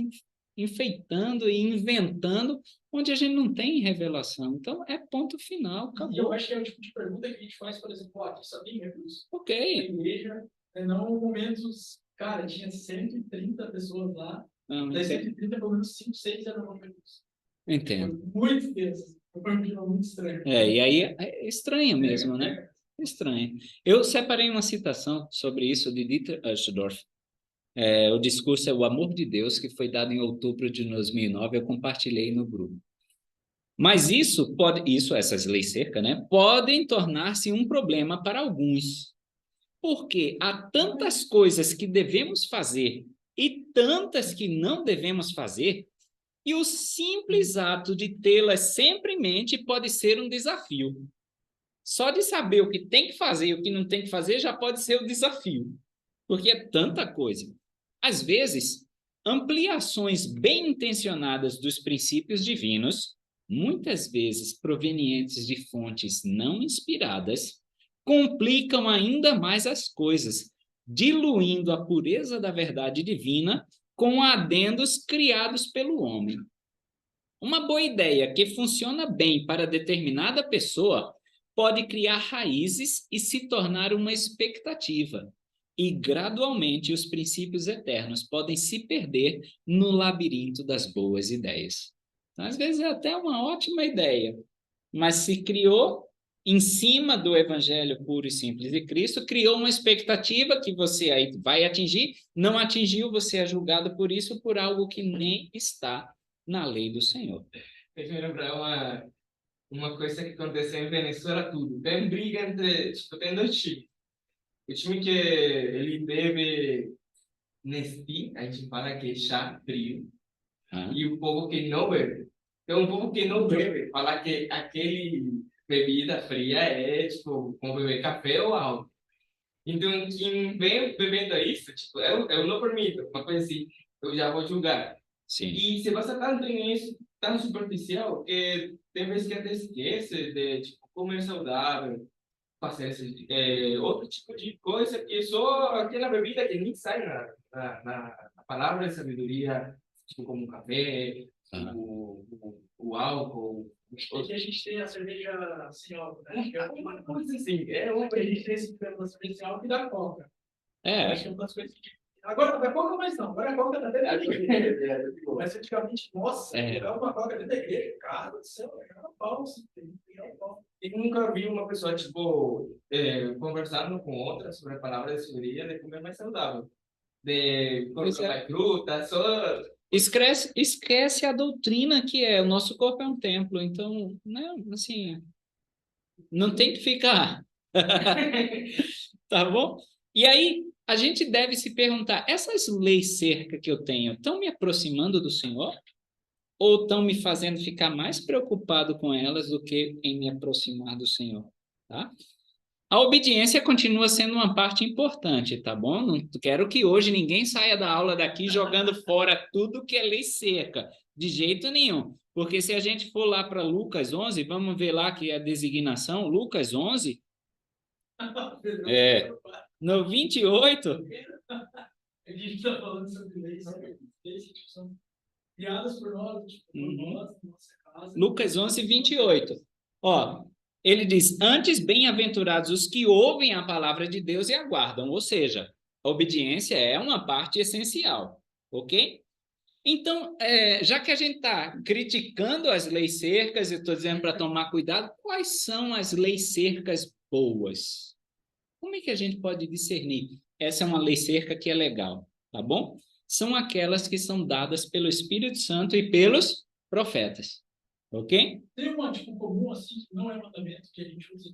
enfeitando e inventando onde a gente não tem revelação. Então, é ponto final, acabou. E eu acho que é o tipo de pergunta que a gente faz, por exemplo, aqui sabia isso? Ok. Na igreja, não momentos, cara, tinha 130 pessoas lá, das 130, pelo menos 5, 6 eram evangélicos. Entendo. Foi muito tenso, foi muito estranho. E aí é estranho mesmo, né? Estranho. Eu separei uma citação sobre isso de Dieter Uchtdorf. O discurso é O Amor de Deus, que foi dado em outubro de 2009, eu compartilhei no grupo. Mas essas leis cerca, né, podem tornar-se um problema para alguns, porque há tantas coisas que devemos fazer e tantas que não devemos fazer, e o simples ato de tê-las sempre em mente pode ser um desafio. Só de saber o que tem que fazer e o que não tem que fazer já pode ser o desafio, porque é tanta coisa. Às vezes, ampliações bem intencionadas dos princípios divinos, muitas vezes provenientes de fontes não inspiradas, complicam ainda mais as coisas, diluindo a pureza da verdade divina com adendos criados pelo homem. Uma boa ideia que funciona bem para determinada pessoa pode criar raízes e se tornar uma expectativa. E, gradualmente, os princípios eternos podem se perder no labirinto das boas ideias. Então, às vezes é até uma ótima ideia, mas se criou em cima do evangelho puro e simples de Cristo, criou uma expectativa que você aí vai atingir, não atingiu, você é julgado por isso, por algo que nem está na lei do Senhor. Fez me lembrar uma coisa que aconteceu em Venezuela, tudo. Tem briga entre, tipo, tem dois times. O time que ele bebe Nestea, a gente fala que é chá frio, e o povo que não bebe. Então, o povo que não bebe fala que aquele bebida fria é, tipo, como beber café ou álcool. Então, quem vem bebendo isso, tipo, eu não permito, uma coisa assim, eu já vou julgar. Sim. E se passa tanto em isso, tão superficial, que tem vezes que até esquece de, tipo, comer saudável, fazer outro tipo de coisa que só aquela bebida que nem sai na palavra de sabedoria, tipo como o café, o álcool. Aqui a gente tem a cerveja sem álcool, né? Que é Uma coisa assim, a gente tem esse problema da cerveja sem álcool e da coca. É, Acho que é uma das coisas que... Agora não é coca mais não, agora a coca tá dentro da igreja. Mas antigamente, nossa, pegar uma coca dentro da igreja, cara do céu, era um pau, assim, pegar um pau. E nunca vi uma pessoa, tipo, conversando com outra sobre a palavra de sabedoria de comer mais saudável. De colocar mais fruta, só... esquece a doutrina que é, o nosso corpo é um templo, então, né, assim, não tem que ficar, tá bom? E aí, a gente deve se perguntar, essas leis cerca que eu tenho, estão me aproximando do Senhor? Ou estão me fazendo ficar mais preocupado com elas do que em me aproximar do Senhor, tá? A obediência continua sendo uma parte importante, tá bom? Não quero que hoje ninguém saia da aula daqui jogando fora tudo que é lei seca, de jeito nenhum. Porque se a gente for lá para Lucas 11, vamos ver lá que é a designação, Lucas 11, no 28... A gente está falando sobre leis que são criadas por nós, tipo, por nós, na nossa casa. Lucas 11, 28. Ó, ele diz, antes bem-aventurados os que ouvem a palavra de Deus e aguardam, ou seja, a obediência é uma parte essencial, ok? Então, já que a gente está criticando as leis cercas, eu estou dizendo para tomar cuidado, quais são as leis cercas boas? Como é que a gente pode discernir? Essa é uma lei cerca que é legal, tá bom? São aquelas que são dadas pelo Espírito Santo e pelos profetas, ok? Tem uma, tipo, comum, assim, que não é mandamento, que a gente usa.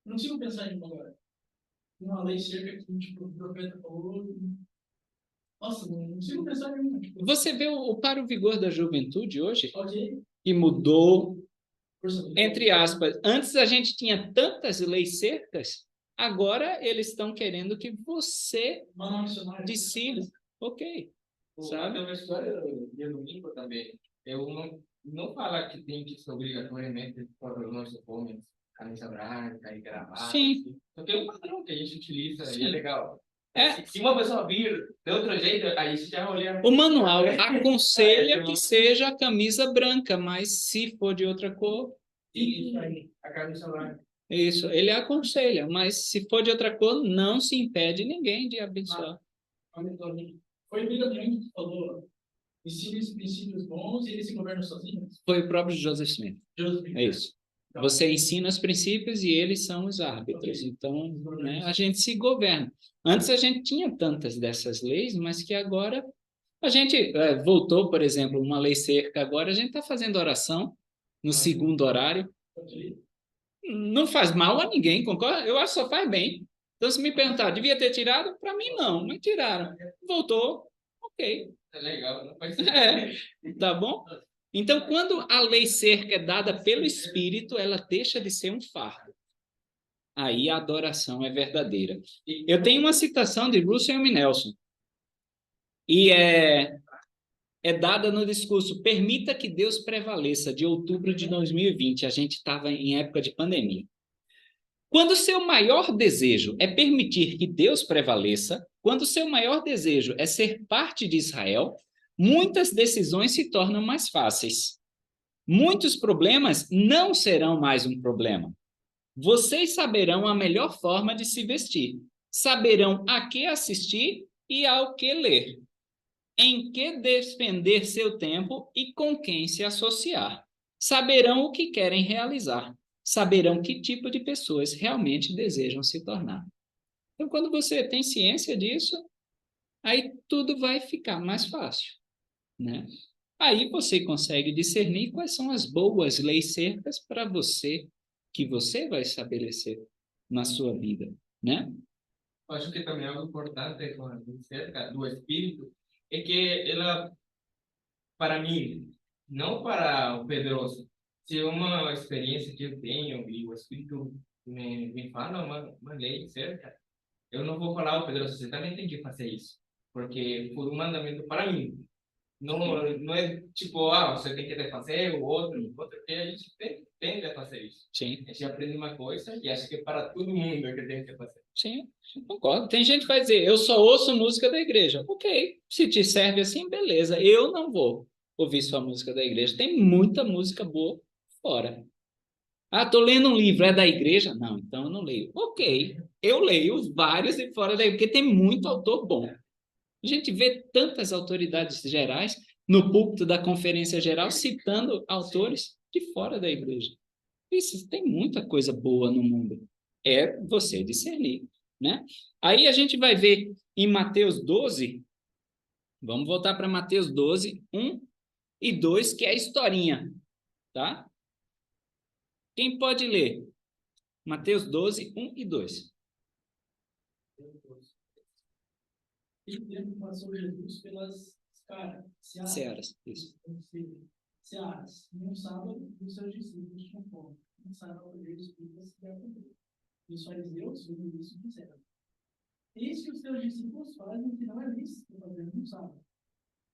Não consigo pensar em uma agora. Uma lei cerca que, tipo, o profeta falou. Nossa, não consigo pensar em uma. Tipo, você vê o para o vigor da juventude hoje, ok. que mudou, entre aspas, antes a gente tinha tantas leis cercas, agora eles estão querendo que você decida, ok, sabe? Tem uma história de domingo também. Eu não falo que tem que ser obrigatoriamente para os nossos homens camisa branca e gravata. Sim. Assim. Só tem um padrão que a gente utiliza Sim. e é legal. É. Se uma pessoa vir de outro jeito, aí você já olha... O manual aconselha que seja a camisa branca, mas se for de outra cor... Isso aí, a camisa branca. Isso, ele aconselha, mas se for de outra cor, não se impede ninguém de abençoar. Foi o William que falou, ensina esses princípios bons e eles se governam sozinhos? Foi o próprio Joseph Smith. É isso. Você ensina os princípios e eles são os árbitros. Então, né, a gente se governa. Antes a gente tinha tantas dessas leis, mas que agora a gente voltou, por exemplo, uma lei cerca agora, a gente está fazendo oração no segundo horário. Não faz mal a ninguém, concorda? Eu acho que só faz bem. Então, se me perguntar, devia ter tirado? Para mim, não, mas tiraram. Voltou, ok. É legal, não faz Tá bom? Então, quando a lei cerca é dada pelo Espírito, ela deixa de ser um fardo. Aí a adoração é verdadeira. Eu tenho uma citação de Russell M. Nelson. E é dada no discurso Permita que Deus prevaleça, de outubro de 2020. A gente estava em época de pandemia. Quando seu maior desejo é permitir que Deus prevaleça, quando seu maior desejo é ser parte de Israel, muitas decisões se tornam mais fáceis. Muitos problemas não serão mais um problema. Vocês saberão a melhor forma de se vestir, saberão a que assistir e ao que ler, em que despender seu tempo e com quem se associar. Saberão o que querem realizar. saberão que tipo de pessoas realmente desejam se tornar. Então, quando você tem ciência disso, aí tudo vai ficar mais fácil, né? Aí você consegue discernir quais são as boas leis certas para você, que você vai estabelecer na sua vida, né? Eu acho que também algo importante com a cerca do Espírito é que ela, para mim, não para o Pedroso, se é uma experiência que eu tenho e o Espírito me fala uma lei certa, eu não vou falar ao Pedroso, você também tem que fazer isso, porque foi um mandamento para mim. Não, não é tipo, você tem que fazer o outro que a gente tem que fazer isso. Sim. A gente aprende uma coisa e acho que é para todo mundo que tem que fazer. Sim, concordo. Tem gente que vai dizer, eu só ouço música da igreja. Ok, se te serve assim, beleza. Eu não vou ouvir só música da igreja. Tem muita música boa fora. Tô lendo um livro, é da igreja? Não, então eu não leio. Ok, eu leio vários de fora da igreja, porque tem muito autor bom. A gente vê tantas autoridades gerais no púlpito da conferência geral citando autores de fora da igreja. Isso, tem muita coisa boa no mundo. É você discernir, né? Aí a gente vai ver em Mateus 12, vamos voltar para Mateus 12, 1 e 2, que é a historinha, tá? Quem pode ler? Mateus 12, 1 e 2. E tempo passou Jesus pelas Searas, isso. Searas. Num sábado, os seus discípulos tinham fome. Começaram a colher espigas e a comer. E os fariseus, vendo isso, disseram: eis que os teus discípulos fazem o que não é lícito fazer no sábado.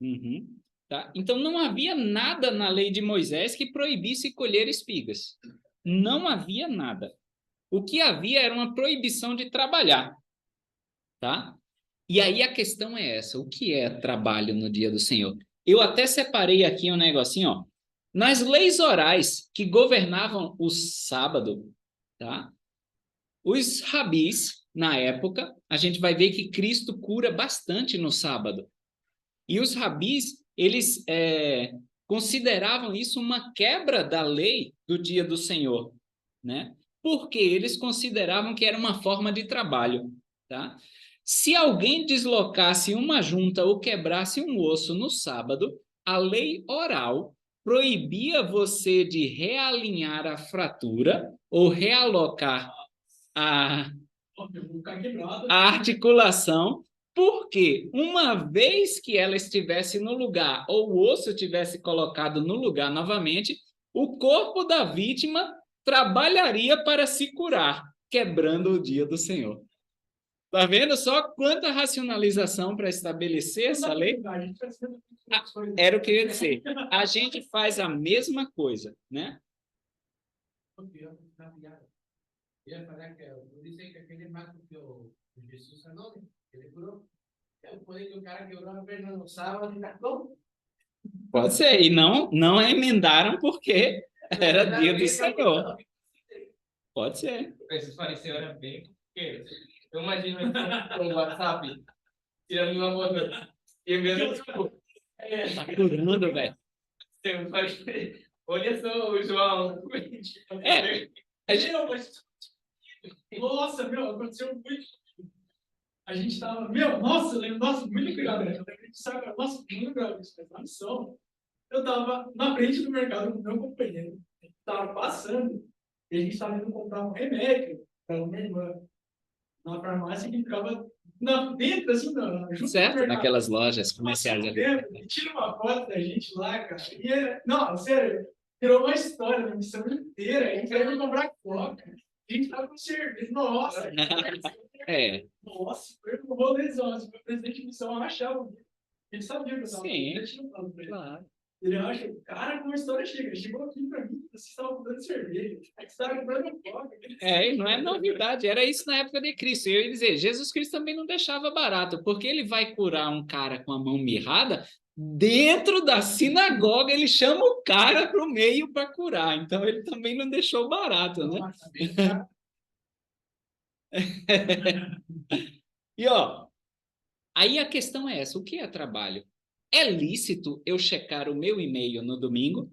Uhum. Tá? Então, não havia nada na lei de Moisés que proibisse colher espigas. Não havia nada. O que havia era uma proibição de trabalhar. Tá? E aí a questão é essa: o que é trabalho no dia do Senhor? Eu até separei aqui um negocinho, ó. Nas leis orais que governavam o sábado, tá? Os rabis, na época, a gente vai ver que Cristo cura bastante no sábado. E os rabis, eles consideravam isso uma quebra da lei do dia do Senhor, né? Porque eles consideravam que era uma forma de trabalho, tá? Se alguém deslocasse uma junta ou quebrasse um osso no sábado, a lei oral proibia você de realinhar a fratura ou realocar a articulação, porque uma vez que ela estivesse no lugar ou o osso tivesse colocado no lugar novamente, o corpo da vítima trabalharia para se curar, quebrando o dia do Senhor. Tá vendo só quanta racionalização para estabelecer essa lei? Era o que eu ia dizer. A gente faz a mesma coisa, né? Eu ia falar que eu disse que aquele mato que o Jesus falou, que ele curou, pode que o cara quebrou a perna no sábado e tá como? Pode ser. E não emendaram porque era dia do Senhor. Pode ser. Esses fariseus eram bem. Eu imagino um WhatsApp tirando uma foto e vendo tipo. Tá curando, velho. Olha só o João. Nossa, meu, aconteceu muito. A gente tava, nossa, muito cuidado, né? Eu lembro de saco, nossa, muito grave isso, mas na missão, eu tava na frente do mercado com o meu companheiro, a gente tava passando, e a gente tava indo comprar um remédio para minha irmã, na farmácia que ficava dentro, assim, junto certo, naquelas lojas comerciais ali. E tira uma foto da gente lá, cara, e não, sério, virou uma história da missão inteira, a gente ia comprar coca. A gente tava com cerveja, nossa. Nossa, foi um rolezão. O presidente de missão rachava. Ele sabia que eu estava falando. Claro. Ele acha, cara, como a história chega. Ele chegou aqui pra mim, você estava comprando cerveja. Aí você estava comprando coca. E não é novidade, era isso na época de Cristo. Eu ia dizer, Jesus Cristo também não deixava barato, porque ele vai curar um cara com a mão mirrada, dentro da sinagoga ele chama o cara para o meio para curar. Então ele também não deixou barato, né? E aí a questão é essa: o que é trabalho? É lícito eu checar o meu e-mail no domingo?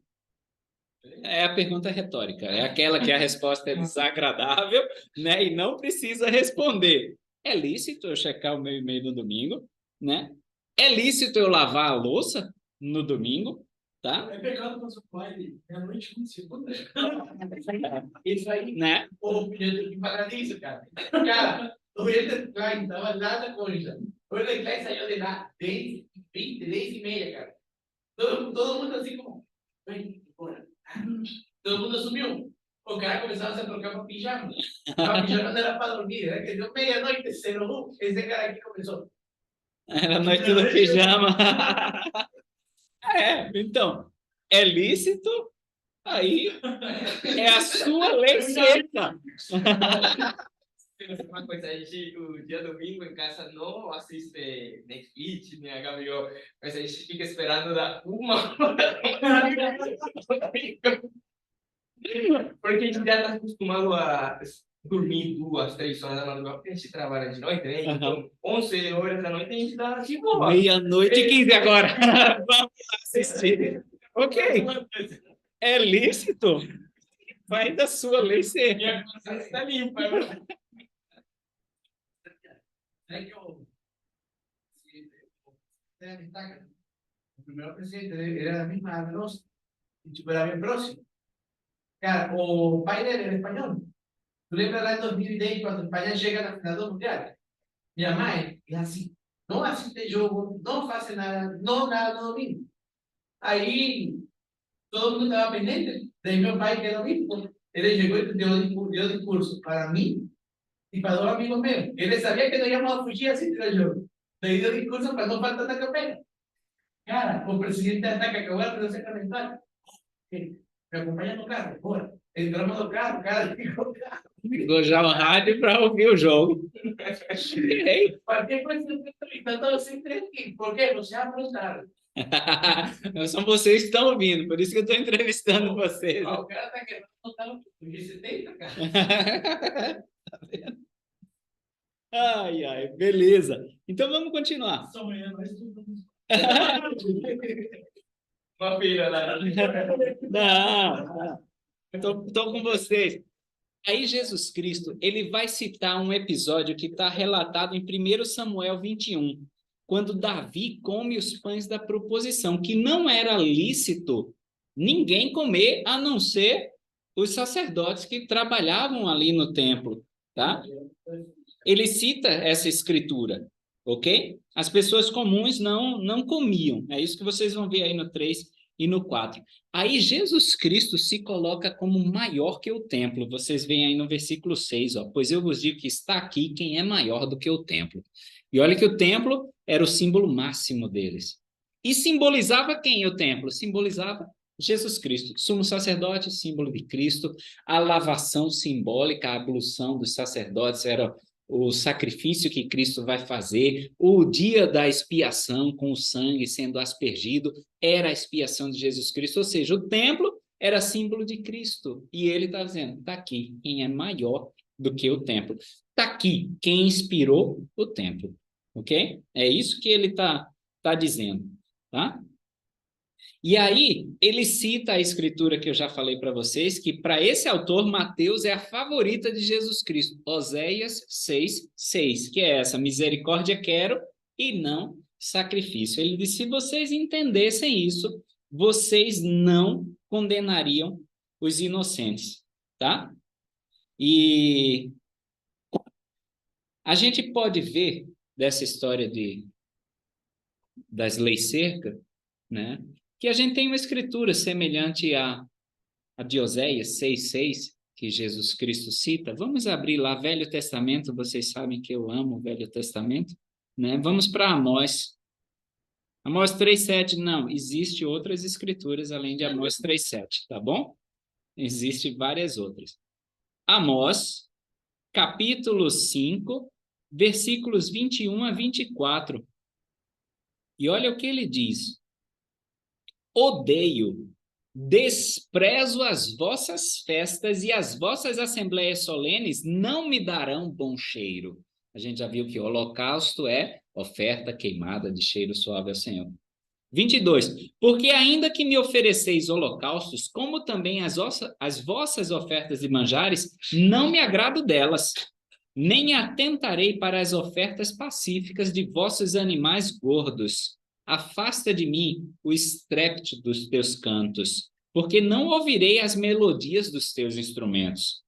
É a pergunta retórica, é aquela que a resposta é desagradável, né? E não precisa responder. É lícito eu checar o meu e-mail no domingo, né? É lícito eu lavar a louça no domingo, tá? É pecado para o pai, é a noite com segunda. Isso aí, Né? o eu tenho que pagar disso, cara. Cara, o Eder Klein estava lá na concha. O Eder Klein saiu de lá 10, 20, 10 e meia, cara. Todo mundo assim como, vem, bora. Todo mundo sumiu. O cara começava a se trocar para pijama. Para pijama não era para dormir, era que deu meia-noite, 01. Esse cara aqui começou. Era a noite do pijama. Então, é lícito, aí é a sua lei seca. Uma coisa, a gente, o dia domingo em casa não assiste Netflix, nem HBO, mas a gente fica esperando dar 1 hora. Porque a gente já está acostumado a dormir 2, 3 horas da madrugada, porque a gente trabalha de noite, né? Então, 11 horas da noite a gente está assim, boa. Meia-noite e 15 agora. Vamos lá assistir. Ok. É lícito? Vai da sua lei seca. Minha consciência está limpa. É que o primeiro presidente ele era da mesma área nossa, e tipo, era bem próximo. Cara, o pai dele era espanhol. Tu lembra lá em 2010, quando a Espanha chega na final do Mundial? Minha mãe é assim, não assiste jogo, não faz nada, não nada no domingo. Aí, todo mundo estava pendente. Daí meu pai, que era obispo, ele chegou e deu discurso para mim e para 2 amigos meus. Ele sabia que não íamos a fugir assim do jogo. Daí deu discurso para não faltar na campanha. Cara, o presidente ataca, acabou de fazer comentário. Me acompanha no carro, bora. Entramos no carro, cara, ficou carro. Ligou já o rádio para ouvir o jogo. Qualquer coisa que eu estou sempre aqui. Por quê? Você afrontaram. São vocês que estão ouvindo, por isso que eu estou entrevistando vocês. O cara está querendo botar o porque você deita, cara. Tá vendo? Ai, ai, beleza. Então vamos continuar. Só amanhã nós estudamos. Uma filha lá. Não, estou com vocês. Aí Jesus Cristo, ele vai citar um episódio que está relatado em 1 Samuel 21, quando Davi come os pães da proposição, que não era lícito ninguém comer, a não ser os sacerdotes que trabalhavam ali no templo, tá? Ele cita essa escritura, ok? As pessoas comuns não comiam. É isso que vocês vão ver aí no 3 e no 4. Aí Jesus Cristo se coloca como maior que o templo. Vocês veem aí no versículo 6, ó. Pois eu vos digo que está aqui quem é maior do que o templo. E olha que o templo era o símbolo máximo deles. E simbolizava quem o templo? Simbolizava Jesus Cristo. Sumo sacerdote, símbolo de Cristo. A lavação simbólica, a ablução dos sacerdotes era o sacrifício que Cristo vai fazer, o dia da expiação com o sangue sendo aspergido, era a expiação de Jesus Cristo, ou seja, o templo era símbolo de Cristo, e ele está dizendo, está aqui quem é maior do que o templo, está aqui quem inspirou o templo, ok? É isso que ele está dizendo, tá? E aí, ele cita a escritura que eu já falei para vocês, que para esse autor, Mateus é a favorita de Jesus Cristo, Oséias 6:6, que é essa, misericórdia quero e não sacrifício. Ele diz, se vocês entendessem isso, vocês não condenariam os inocentes, tá? E a gente pode ver dessa história das leis cerca, né? Que a gente tem uma escritura semelhante a de Oséias 6:6, que Jesus Cristo cita. Vamos abrir lá, Velho Testamento, vocês sabem que eu amo o Velho Testamento, né? Vamos para Amós. Amós 3:7, não, existe outras escrituras além de Amós 3:7, tá bom? Existem várias outras. Amós, capítulo 5, versículos 21 a 24. E olha o que ele diz. Odeio, desprezo as vossas festas e as vossas assembleias solenes não me darão bom cheiro. A gente já viu que o holocausto é oferta queimada de cheiro suave ao Senhor. 22. Porque ainda que me ofereceis holocaustos, como também as vossas ofertas de manjares, não me agrado delas, nem atentarei para as ofertas pacíficas de vossos animais gordos. Afasta de mim o estrépito dos teus cantos, porque não ouvirei as melodias dos teus instrumentos.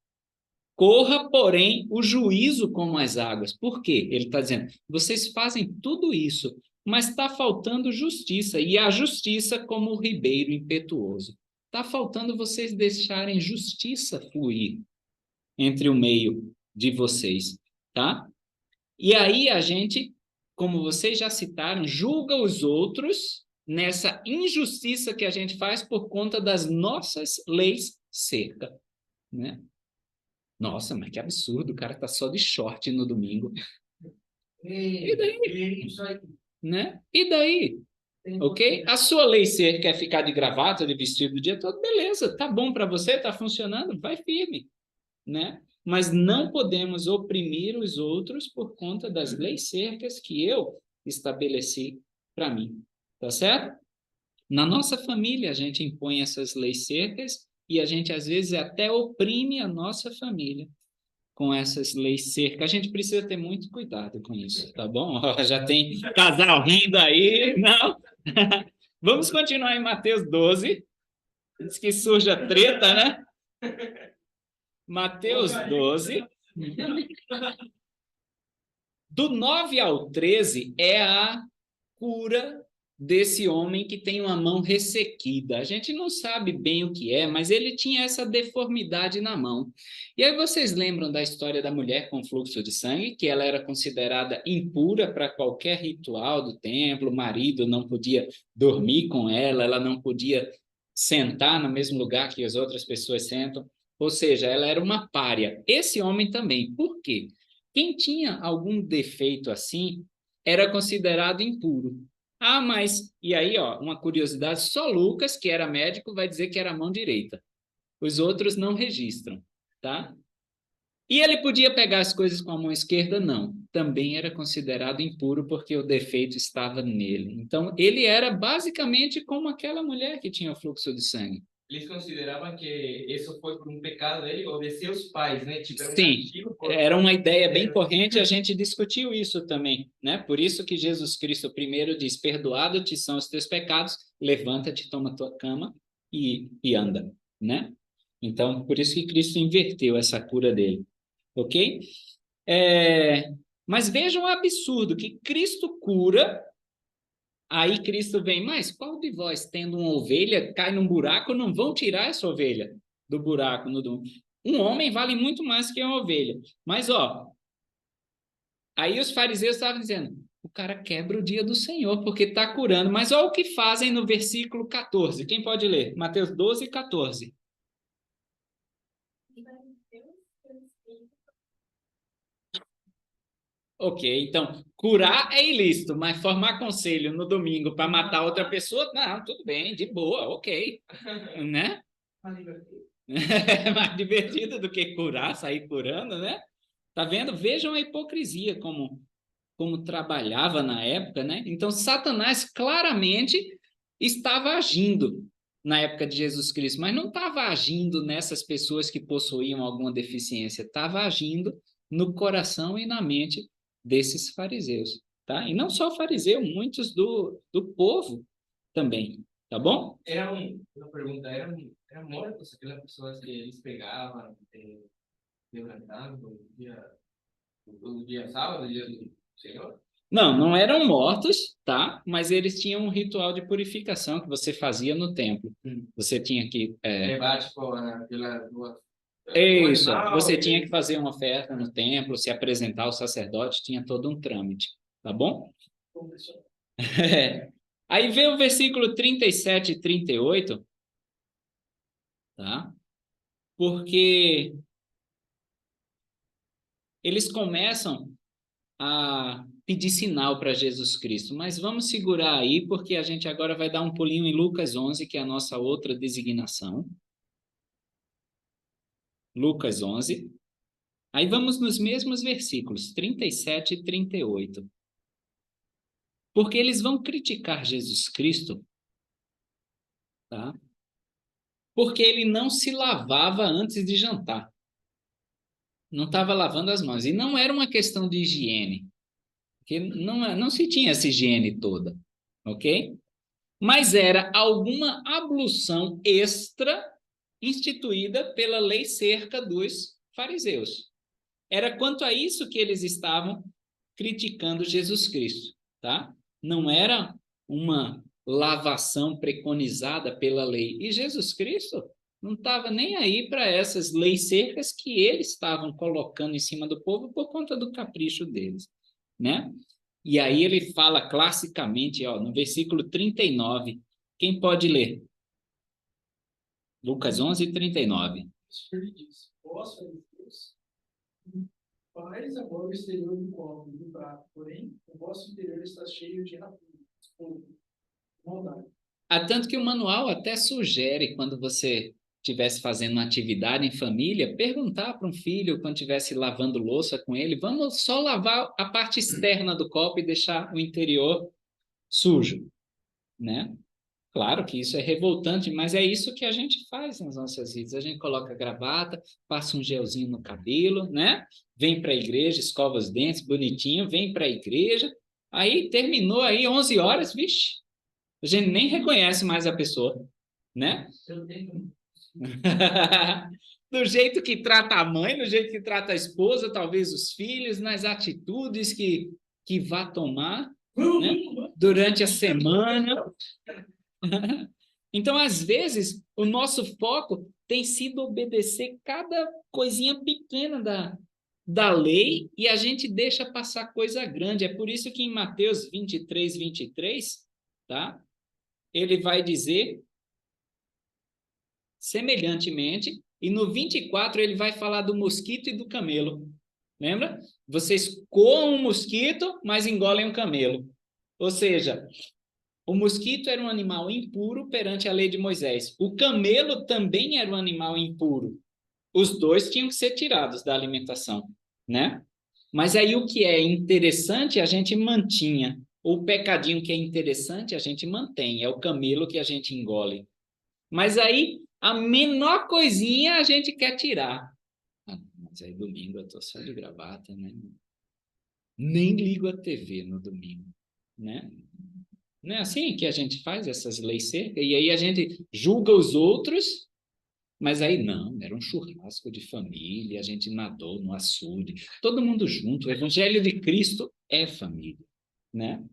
Corra, porém, o juízo como as águas. Por quê? Ele está dizendo, vocês fazem tudo isso, mas está faltando justiça, e a justiça como o ribeiro impetuoso. Está faltando vocês deixarem justiça fluir entre o meio de vocês, tá? E aí a gente, como vocês já citaram, julga os outros nessa injustiça que a gente faz por conta das nossas leis cerca, né? Nossa, mas que absurdo, o cara tá só de short no domingo. E daí? Isso aí. Né? E daí? Ok? A sua lei ser quer ficar de gravata, de vestido o dia todo, beleza, tá bom para você, tá funcionando, vai firme, né? Mas não podemos oprimir os outros por conta das leis cercas que eu estabeleci para mim, tá certo? Na nossa família a gente impõe essas leis cercas e a gente às vezes até oprime a nossa família com essas leis cercas. A gente precisa ter muito cuidado com isso, tá bom? Já tem casal rindo aí, não? Vamos continuar em Mateus 12, antes que surja treta, né? Mateus 12. Do 9 ao 13 é a cura desse homem que tem uma mão ressequida. A gente não sabe bem o que é, mas ele tinha essa deformidade na mão. E aí vocês lembram da história da mulher com fluxo de sangue, que ela era considerada impura para qualquer ritual do templo, o marido não podia dormir com ela, ela não podia sentar no mesmo lugar que as outras pessoas sentam, ou seja, ela era uma pária. Esse homem também. Por quê? Quem tinha algum defeito assim era considerado impuro. Ah, mas, e aí, ó, uma curiosidade, só Lucas, que era médico, vai dizer que era a mão direita. Os outros não registram, tá? E ele podia pegar as coisas com a mão esquerda? Não. Também era considerado impuro porque o defeito estava nele. Então, ele era basicamente como aquela mulher que tinha o fluxo de sangue. Eles consideravam que isso foi por um pecado dele ou de seus pais, né? Tipo, era um Sim, castigo por... era uma ideia bem corrente, a gente discutiu isso também, né? Por isso que Jesus Cristo primeiro diz, perdoado-te são os teus pecados, levanta-te, toma tua cama e anda, né? Então, por isso que Cristo inverteu essa cura dele, ok? Mas vejam o absurdo, que Cristo cura, aí Cristo vem, mas qual de vós, tendo uma ovelha, cai num buraco, não vão tirar essa ovelha do buraco? Um homem vale muito mais que uma ovelha. Mas, ó, aí os fariseus estavam dizendo, o cara quebra o dia do Senhor, porque está curando. Mas olha o que fazem no versículo 14. Quem pode ler? Mateus 12, 14. Ok, então, curar é ilícito, mas formar conselho no domingo para matar outra pessoa, não, tudo bem, de boa, ok, né? É mais divertido do que curar, sair curando, né? Tá vendo? Vejam a hipocrisia como trabalhava na época, né? Então, Satanás claramente estava agindo na época de Jesus Cristo, mas não estava agindo nessas pessoas que possuíam alguma deficiência, estava agindo no coração e na mente desses fariseus, tá? E não só fariseu, muitos do povo também, tá bom? Uma pergunta, eram mortos aquelas pessoas que eles pegavam, quebrantavam o dia sábado, o dia do Senhor? Não eram mortos, tá? Mas eles tinham um ritual de purificação que você fazia no templo. Você tinha que... Levar, tipo, aquela... Isso, você tinha que fazer uma oferta no templo, se apresentar ao sacerdote, tinha todo um trâmite, tá bom? Aí vem o versículo 37 e 38, tá? Porque eles começam a pedir sinal para Jesus Cristo, mas vamos segurar aí, porque a gente agora vai dar um pulinho em Lucas 11, que é a nossa outra designação. Lucas 11. Aí vamos nos mesmos versículos, 37 e 38. Porque eles vão criticar Jesus Cristo, tá? Porque ele não se lavava antes de jantar. Não estava lavando as mãos. E não era uma questão de higiene, porque não se tinha essa higiene toda, ok? Mas era alguma ablução extra instituída pela lei cerca dos fariseus. Era quanto a isso que eles estavam criticando Jesus Cristo, tá? Não era uma lavação preconizada pela lei. E Jesus Cristo não estava nem aí para essas leis secas que eles estavam colocando em cima do povo por conta do capricho deles, né? E aí ele fala classicamente, ó, no versículo 39. Quem pode ler? Lucas 11:39. Ele diz: vós, fariseus, faz agora o exterior do copo e do prato, porém, o vosso interior está cheio de rancor, maldade. Há tanto que o manual até sugere, quando você estivesse fazendo uma atividade em família, perguntar para um filho, quando estivesse lavando louça com ele, vamos só lavar a parte externa do copo e deixar o interior sujo, né? Claro que isso é revoltante, mas é isso que a gente faz nas nossas vidas. A gente coloca gravata, passa um gelzinho no cabelo, né? Vem para a igreja, escova os dentes, bonitinho, vem para a igreja. Aí terminou aí 11 horas, vixe, a gente nem reconhece mais a pessoa, né? Eu tenho. Do jeito que trata a mãe, do jeito que trata a esposa, talvez os filhos, nas atitudes que vá tomar, né? Durante a semana. Então, às vezes, o nosso foco tem sido obedecer cada coisinha pequena da lei e a gente deixa passar coisa grande. É por isso que em Mateus 23, tá? Ele vai dizer semelhantemente, e no 24 ele vai falar do mosquito e do camelo. Lembra? Vocês coam um mosquito, mas engolem um camelo. Ou seja, o mosquito era um animal impuro perante a lei de Moisés. O camelo também era um animal impuro. Os dois tinham que ser tirados da alimentação, né? Mas aí o que é interessante, a gente mantinha. O pecadinho que é interessante, a gente mantém. É o camelo que a gente engole. Mas aí, a menor coisinha a gente quer tirar. Ah, mas aí domingo eu tô só de gravata, né? Nem ligo a TV no domingo, né? Não é assim que a gente faz essas leis cercas? E aí a gente julga os outros, mas aí não, era um churrasco de família, a gente nadou no açude, todo mundo junto, o Evangelho de Cristo é família, né?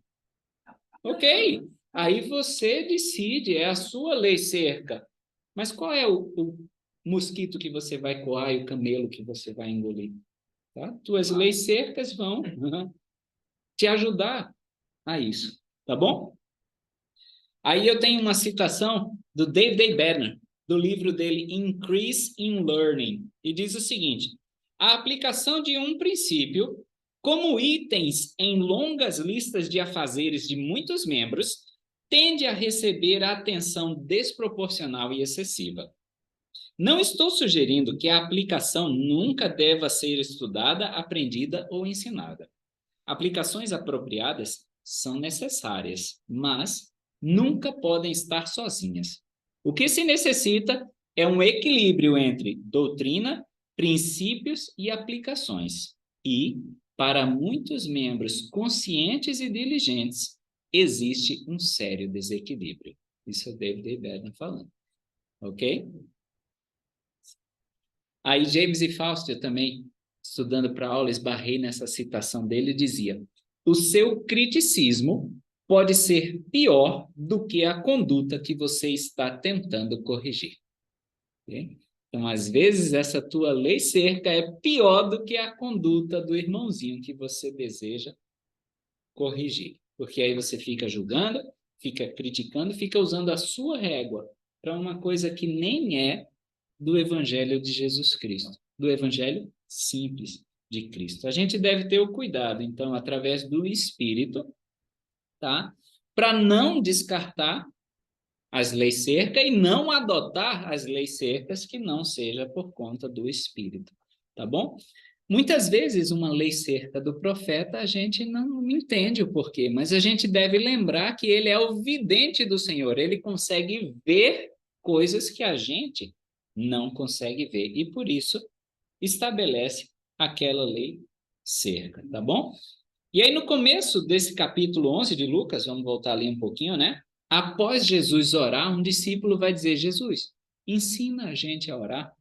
Ok, aí você decide, é a sua lei cerca, mas qual é o mosquito que você vai coar e o camelo que você vai engolir? Tá? Tuas leis cercas vão te ajudar a isso, tá bom? Aí eu tenho uma citação do David A. Bednar, do livro dele Increase in Learning, e diz o seguinte: a aplicação de um princípio como itens em longas listas de afazeres de muitos membros tende a receber a atenção desproporcional e excessiva. Não estou sugerindo que a aplicação nunca deva ser estudada, aprendida ou ensinada. Aplicações apropriadas são necessárias, mas nunca podem estar sozinhas. O que se necessita é um equilíbrio entre doutrina, princípios e aplicações. E, para muitos membros conscientes e diligentes, existe um sério desequilíbrio. Isso é David A. Bednar falando. Ok? Aí James E. Foster também, estudando para aula, esbarrei nessa citação dele, dizia: o seu criticismo pode ser pior do que a conduta que você está tentando corrigir. Okay? Então, às vezes, essa tua lei cerca é pior do que a conduta do irmãozinho que você deseja corrigir. Porque aí você fica julgando, fica criticando, fica usando a sua régua para uma coisa que nem é do Evangelho de Jesus Cristo, do Evangelho simples de Cristo. A gente deve ter o cuidado, então, através do Espírito, tá? Para não descartar as leis cercas e não adotar as leis cercas que não seja por conta do Espírito, tá bom? Muitas vezes, uma lei certa do profeta, a gente não entende o porquê, mas a gente deve lembrar que ele é o vidente do Senhor, ele consegue ver coisas que a gente não consegue ver, e por isso estabelece aquela lei cerca, tá bom? E aí, no começo desse capítulo 11 de Lucas, vamos voltar ali um pouquinho, né? Após Jesus orar, um discípulo vai dizer: Jesus, ensina a gente a orar,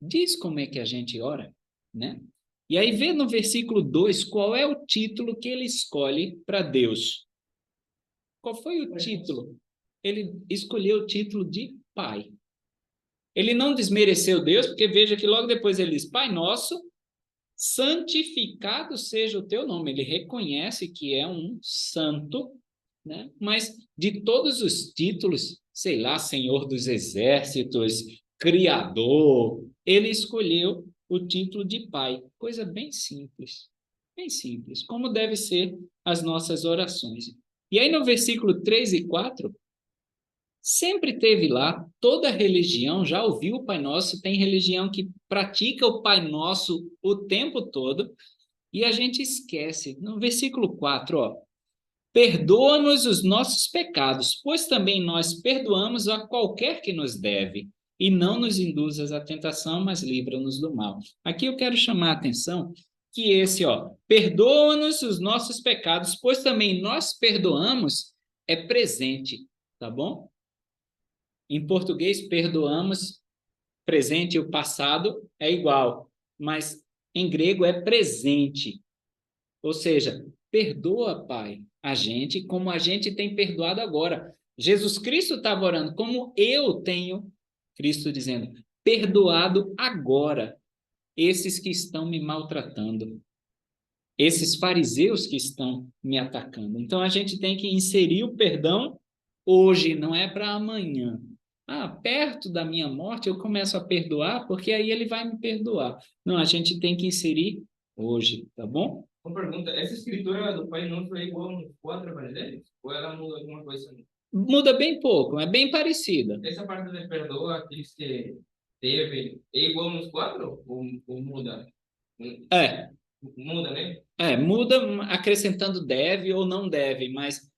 diz como é que a gente ora, né? E aí vê no versículo 2 qual é o título que ele escolhe para Deus. Qual foi o título? Ele escolheu o título de Pai. Ele não desmereceu Deus, porque veja que logo depois ele diz: Pai nosso, santificado seja o teu nome. Ele reconhece que é um santo, né? Mas de todos os títulos, sei lá, Senhor dos Exércitos, Criador, ele escolheu o título de Pai. Coisa bem simples, como deve ser as nossas orações. E aí no versículo 3 e 4, sempre teve lá, toda religião já ouviu o Pai Nosso, tem religião que pratica o Pai Nosso o tempo todo, e a gente esquece. No versículo 4, ó, perdoa-nos os nossos pecados, pois também nós perdoamos a qualquer que nos deve, e não nos induzas à tentação, mas livra-nos do mal. Aqui eu quero chamar a atenção que esse, ó, perdoa-nos os nossos pecados, pois também nós perdoamos, é presente, tá bom? Em português, perdoamos, presente e o passado é igual, mas em grego é presente. Ou seja, perdoa, Pai, a gente como a gente tem perdoado agora. Jesus Cristo estava orando como eu tenho, Cristo dizendo, perdoado agora esses que estão me maltratando, esses fariseus que estão me atacando. Então a gente tem que inserir o perdão hoje, não é para amanhã. Perto da minha morte eu começo a perdoar, porque aí ele vai me perdoar. Não, a gente tem que inserir hoje, tá bom? Uma pergunta, essa escritura do Pai Nosso é igual nos 4 evangelhos? Ou ela muda alguma coisa? Muda bem pouco, é bem parecida. Essa parte de perdoa aqueles que teve, é igual nos 4? Ou muda? Muda, né? Muda acrescentando deve ou não deve, mas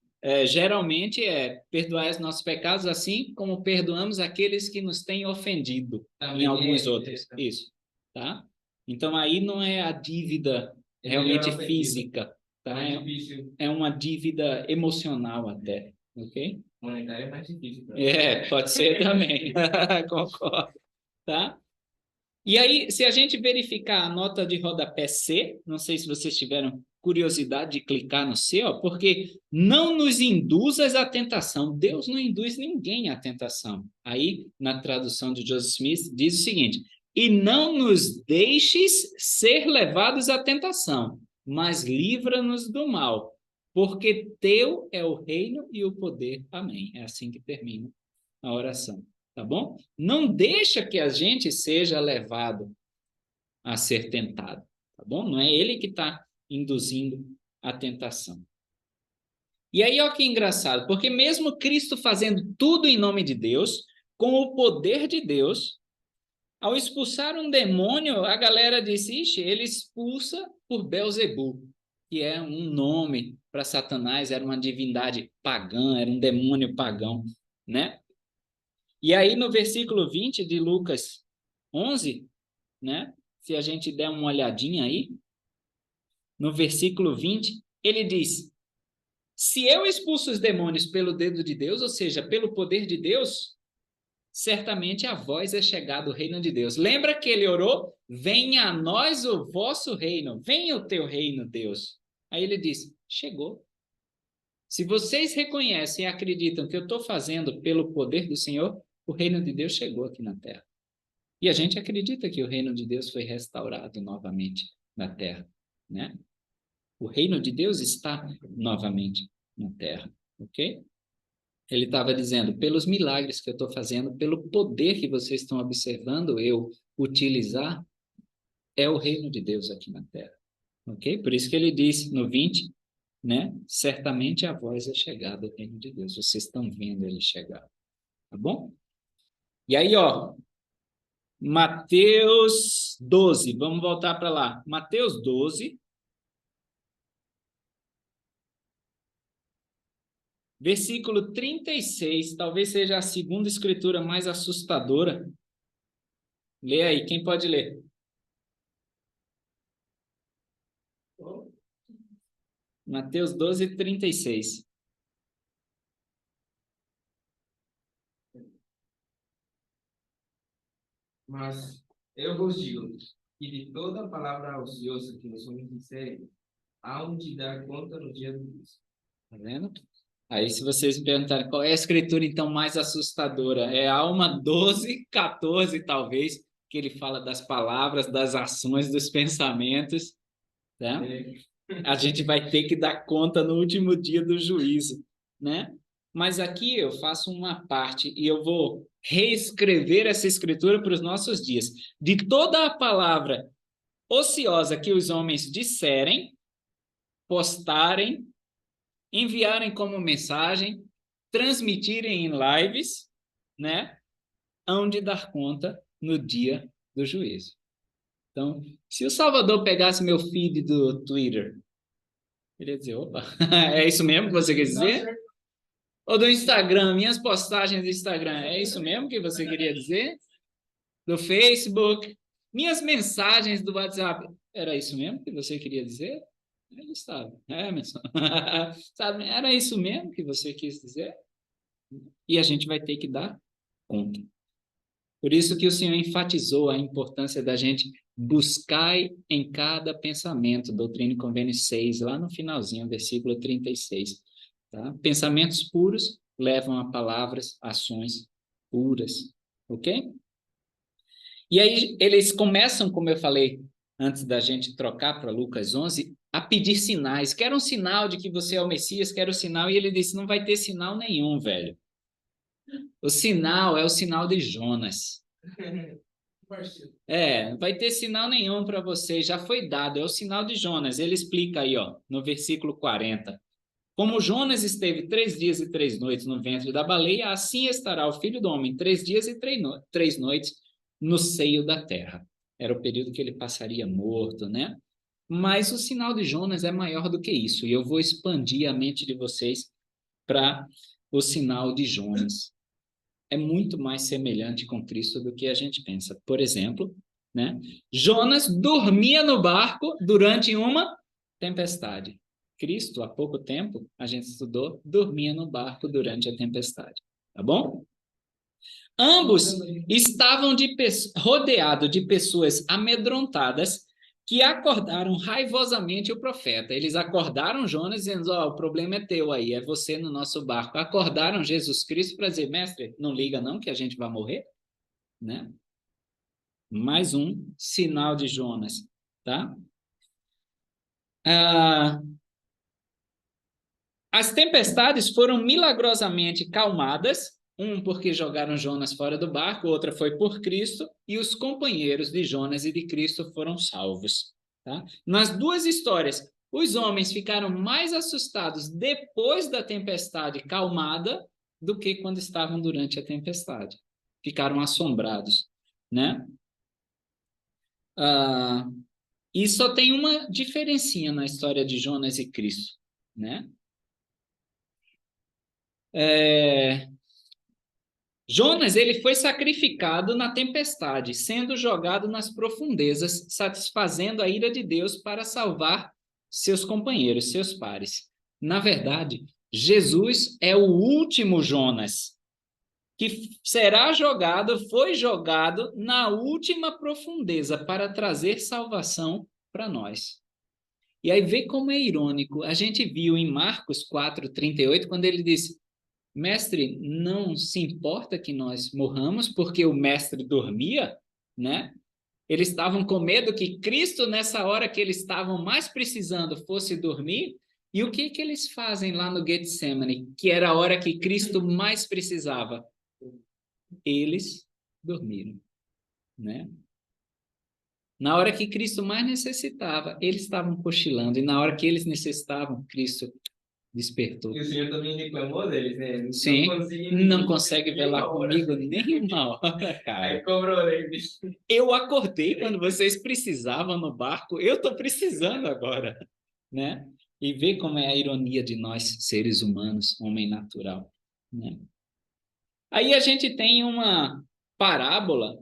geralmente é perdoar os nossos pecados assim como perdoamos aqueles que nos têm ofendido Também em alguns outros. essa. Isso, tá? Então aí não é a dívida realmente física, tá? Mais difícil. É uma dívida emocional até, ok? Monetária é mais difícil. Pode ser também, concordo, tá? E aí, se a gente verificar a nota de rodapé C, não sei se vocês tiveram curiosidade de clicar no C, ó, porque não nos induzas à tentação. Deus não induz ninguém à tentação. Aí, na tradução de Joseph Smith, diz o seguinte: e não nos deixes ser levados à tentação, mas livra-nos do mal, porque teu é o reino e o poder. Amém. É assim que termina a oração. Tá bom? Não deixa que a gente seja levado a ser tentado, tá bom? Não é ele que está induzindo a tentação. E aí, ó que engraçado, porque mesmo Cristo fazendo tudo em nome de Deus, com o poder de Deus, ao expulsar um demônio, a galera disse: ixi, ele expulsa por Belzebu, que é um nome para Satanás, era uma divindade pagã, era um demônio pagão, né? E aí, no versículo 20 de Lucas 11, né? Se a gente der uma olhadinha aí, no versículo 20, ele diz: se eu expulso os demônios pelo dedo de Deus, ou seja, pelo poder de Deus, certamente a vós é chegado o reino de Deus. Lembra que ele orou? Venha a nós o vosso reino, venha o teu reino, Deus. Aí ele diz: chegou. Se vocês reconhecem e acreditam que eu estou fazendo pelo poder do Senhor, o reino de Deus chegou aqui na Terra. E a gente acredita que o reino de Deus foi restaurado novamente na Terra, né? O reino de Deus está novamente na Terra, ok? Ele estava dizendo, pelos milagres que eu estou fazendo, pelo poder que vocês estão observando eu utilizar, é o reino de Deus aqui na Terra, ok? Por isso que ele disse no 20, né? Certamente a voz é chegada o reino de Deus. Vocês estão vendo ele chegar, tá bom? E aí, ó, Mateus 12, vamos voltar para lá. Mateus 12, versículo 36, talvez seja a segunda escritura mais assustadora. Lê aí, quem pode ler? Mateus 12, 36. Mas eu vos digo que de toda palavra ociosa que os homens disserem, há um de dar conta no dia do juízo. Tá vendo? Aí, se vocês me perguntarem qual é a escritura, então, mais assustadora, é Alma 12, 14, talvez, que ele fala das palavras, das ações, dos pensamentos, tá? A gente vai ter que dar conta no último dia do juízo, né? Mas aqui eu faço uma parte e eu vou reescrever essa escritura para os nossos dias. De toda a palavra ociosa que os homens disserem, postarem, enviarem como mensagem, transmitirem em lives, né? Hão de dar conta no dia do juízo. Então, se o Salvador pegasse meu feed do Twitter, ele ia dizer, opa, é isso mesmo que você quer dizer? Ou do Instagram, minhas postagens do Instagram, é isso mesmo que você queria dizer? Do Facebook, minhas mensagens do WhatsApp, era isso mesmo que você queria dizer? Ele estava, Emerson, sabe, era isso mesmo que você quis dizer? E a gente vai ter que dar conta. Por isso que o Senhor enfatizou a importância da gente buscar em cada pensamento, Doutrina e Convênio 6, lá no finalzinho, versículo 36. Tá? Pensamentos puros levam a palavras, ações puras. Ok? E aí eles começam, como eu falei antes da gente trocar para Lucas 11, a pedir sinais. Quero um sinal de que você é o Messias, quero um sinal. E ele disse, não vai ter sinal nenhum, velho. O sinal é o sinal de Jonas. Não vai ter sinal nenhum para você, já foi dado, é o sinal de Jonas. Ele explica aí, ó, no versículo 40. Como Jonas esteve 3 dias e 3 noites no ventre da baleia, assim estará o Filho do Homem 3 dias e 3 noites no seio da terra. Era o período que ele passaria morto, né? Mas o sinal de Jonas é maior do que isso, e eu vou expandir a mente de vocês para o sinal de Jonas. É muito mais semelhante com Cristo do que a gente pensa. Por exemplo, né? Jonas dormia no barco durante uma tempestade. Cristo, há pouco tempo, a gente estudou, dormia no barco durante a tempestade. Tá bom? Ambos estavam rodeados de pessoas amedrontadas que acordaram raivosamente o profeta. Eles acordaram Jonas dizendo, o problema é teu aí, é você no nosso barco. Acordaram Jesus Cristo para dizer, mestre, não liga não que a gente vai morrer, né? Mais um sinal de Jonas, tá? As tempestades foram milagrosamente calmadas, um porque jogaram Jonas fora do barco, outra foi por Cristo, e os companheiros de Jonas e de Cristo foram salvos. Tá? Nas duas histórias, os homens ficaram mais assustados depois da tempestade calmada do que quando estavam durante a tempestade. Ficaram assombrados, né? E só tem uma diferencinha na história de Jonas e Cristo, né? Jonas, ele foi sacrificado na tempestade, sendo jogado nas profundezas, satisfazendo a ira de Deus para salvar seus companheiros, seus pares. Na verdade, Jesus é o último Jonas, que será jogado, foi jogado na última profundeza para trazer salvação para nós. E aí vê como é irônico. A gente viu em Marcos 4:38, quando ele disse, mestre, não se importa que nós morramos, porque o mestre dormia, né? Eles estavam com medo que Cristo, nessa hora que eles estavam mais precisando, fosse dormir. E o que que eles fazem lá no Getsemane, que era a hora que Cristo mais precisava? Eles dormiram, né? Na hora que Cristo mais necessitava, eles estavam cochilando. E na hora que eles necessitavam, Cristo despertou. E o Senhor também reclamou deles, né? Sim, não consegue nem velar uma hora. comigo nenhuma hora, cara. Aí cobrou deles. Eu acordei quando vocês precisavam no barco, eu estou precisando agora, né? E vê como é a ironia de nós, seres humanos, homem natural, né? Aí a gente tem uma parábola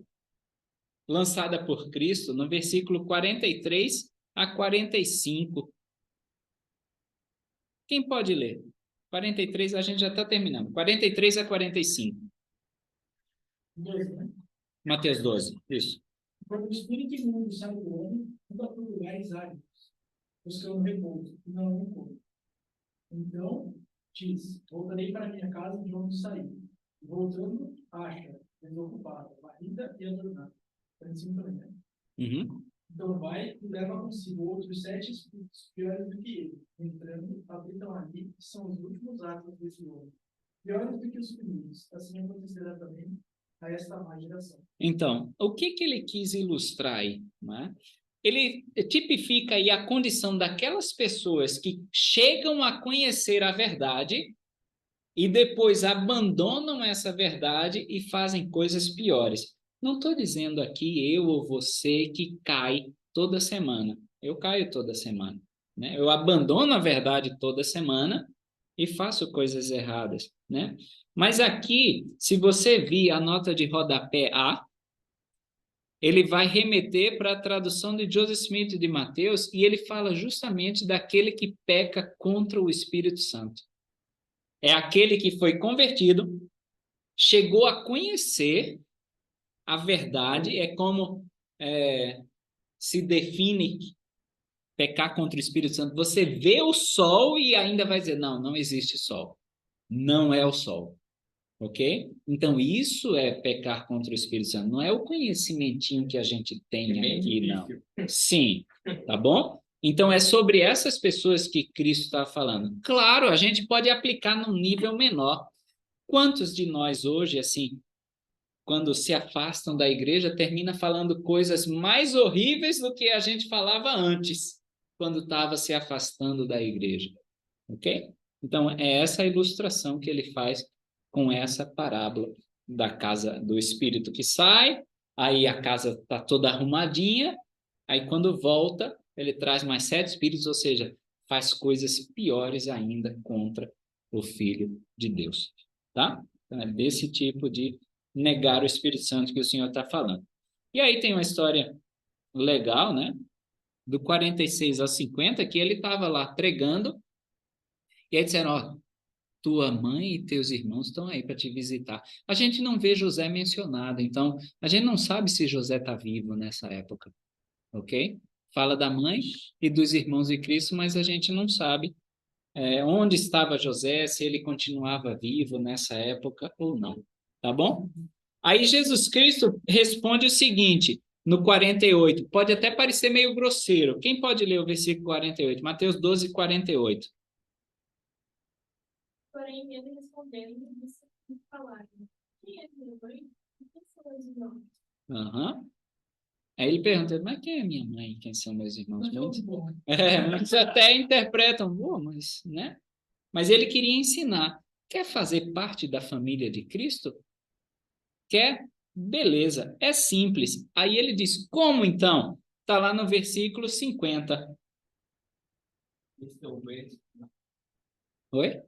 lançada por Cristo no versículo 43 a 45. Quem pode ler? 43, a gente já está terminando. 43 a 45. 12, né? Mateus 12, isso. Quando o espírito imundo sai do homem, anda por lugares áridos, buscando repouso, e não o encontra. Então, diz: voltarei para minha casa de onde saí. Voltando, acha, desocupada, varrida e adornada. 45 também, né? Uhum. Então vai e leva consigo outros 7 espíritos piores do que ele. Entrando, habitam ali, que são os últimos atos desse homem. Piores do que os primeiros. Assim acontecerá também a esta má geração. Então, o que ele quis ilustrar aí, né? Ele tipifica aí a condição daquelas pessoas que chegam a conhecer a verdade e depois abandonam essa verdade e fazem coisas piores. Não estou dizendo aqui eu ou você que cai toda semana. Eu caio toda semana, né? Eu abandono a verdade toda semana e faço coisas erradas, né? Mas aqui, se você vir a nota de rodapé A, ele vai remeter para a tradução de Joseph Smith de Mateus e ele fala justamente daquele que peca contra o Espírito Santo. É aquele que foi convertido, chegou a conhecer a verdade, é como se define pecar contra o Espírito Santo. Você vê o sol e ainda vai dizer, não, não existe sol. Não é o sol. Ok? Então, isso é pecar contra o Espírito Santo. Não é o conhecimentinho que a gente tem aqui, não. Sim, tá bom? Então, é sobre essas pessoas que Cristo está falando. Claro, a gente pode aplicar num nível menor. Quantos de nós hoje, assim, quando se afastam da igreja, termina falando coisas mais horríveis do que a gente falava antes, quando estava se afastando da igreja? Ok? Então, é essa a ilustração que ele faz com essa parábola da casa do espírito que sai, aí a casa está toda arrumadinha, aí quando volta, ele traz mais 7 espíritos, ou seja, faz coisas piores ainda contra o Filho de Deus. Tá? Então, é desse tipo de negar o Espírito Santo que o Senhor está falando. E aí tem uma história legal, né? Do 46 ao 50, que ele estava lá pregando, e aí disseram, ó, tua mãe e teus irmãos estão aí para te visitar. A gente não vê José mencionado, então a gente não sabe se José está vivo nessa época, ok? Fala da mãe e dos irmãos de Cristo, mas a gente não sabe onde estava José, se ele continuava vivo nessa época ou não, tá bom? Aí Jesus Cristo responde o seguinte, no 48, pode até parecer meio grosseiro. Quem pode ler o versículo 48? Mateus 12, 48. Porém, ele respondendo, disse falaram: quem é minha mãe? E quem são meus irmãos? Uhum. Aí ele pergunta, mas quem é minha mãe? Quem são meus irmãos? Muitos, Bom, muitos até interpretam, mas, né? Mas ele queria ensinar. Quer fazer parte da família de Cristo? Quer? Beleza, é simples. Aí ele diz, como então? Está lá no versículo 50. Oi?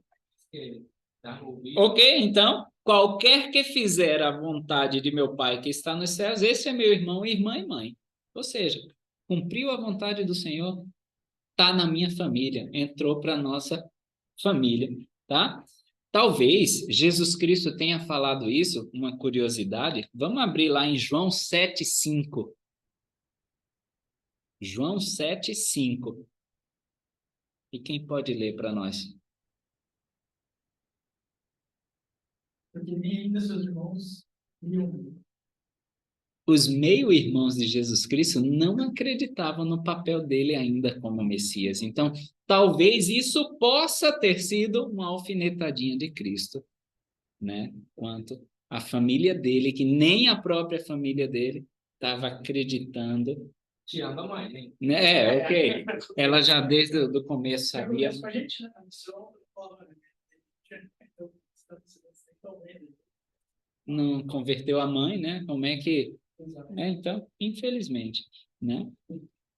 Ok, então, qualquer que fizer a vontade de meu Pai que está nos céus, esse é meu irmão, irmã e mãe. Ou seja, cumpriu a vontade do Senhor, está na minha família, entrou para a nossa família, tá? Talvez Jesus Cristo tenha falado isso, uma curiosidade. Vamos abrir lá em João 7,5. João 7,5. E quem pode ler para nós? porque nem ainda seus irmãos iam. Os meio-irmãos de Jesus Cristo não acreditavam no papel dele ainda como Messias. Então, talvez isso possa ter sido uma alfinetadinha de Cristo, né? Quanto a família dele, que nem a própria família dele estava acreditando. Tirando a mãe, né? Ok. Ela já desde o começo sabia. Com a gente, né? A missão Não converteu a mãe, né? Como é que... então, infelizmente, né?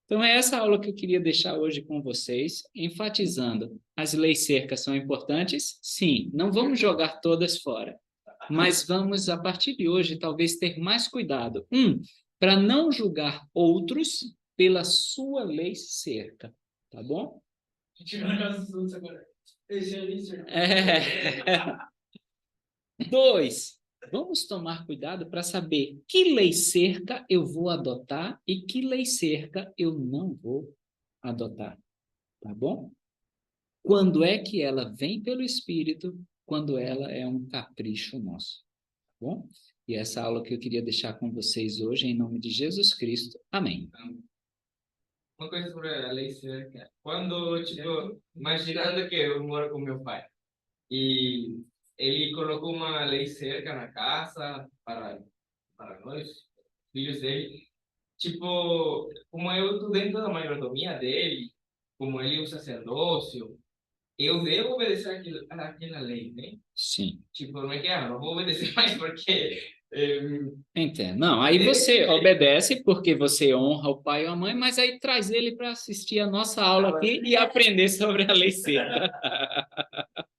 Então, é essa aula que eu queria deixar hoje com vocês, enfatizando. As leis cercas são importantes? Sim. Não vamos jogar todas fora. Mas vamos, a partir de hoje, talvez ter mais cuidado. Para não julgar outros pela sua lei cerca. Tá bom? Tirando a casa dos outros agora. Esse é isso. 2, vamos tomar cuidado para saber que lei cerca eu vou adotar e que lei cerca eu não vou adotar. Tá bom? Quando é que ela vem pelo Espírito, quando ela é um capricho nosso. Tá bom? E essa aula que eu queria deixar com vocês hoje, em nome de Jesus Cristo. Amém. Uma coisa sobre a lei cerca. Quando, tipo, imaginando que eu moro com meu pai e ele colocou uma lei cerca na casa para nós, filhos dele, tipo, como eu estou dentro da maiodomia dele, como ele é um sacerdócio, eu devo obedecer aquela lei, né? Sim. Tipo, não é que não vou obedecer mais porque Entendo. Não, aí você obedece porque você honra o pai ou a mãe, mas aí traz ele para assistir a nossa aula aqui e aprender sobre a lei cerca.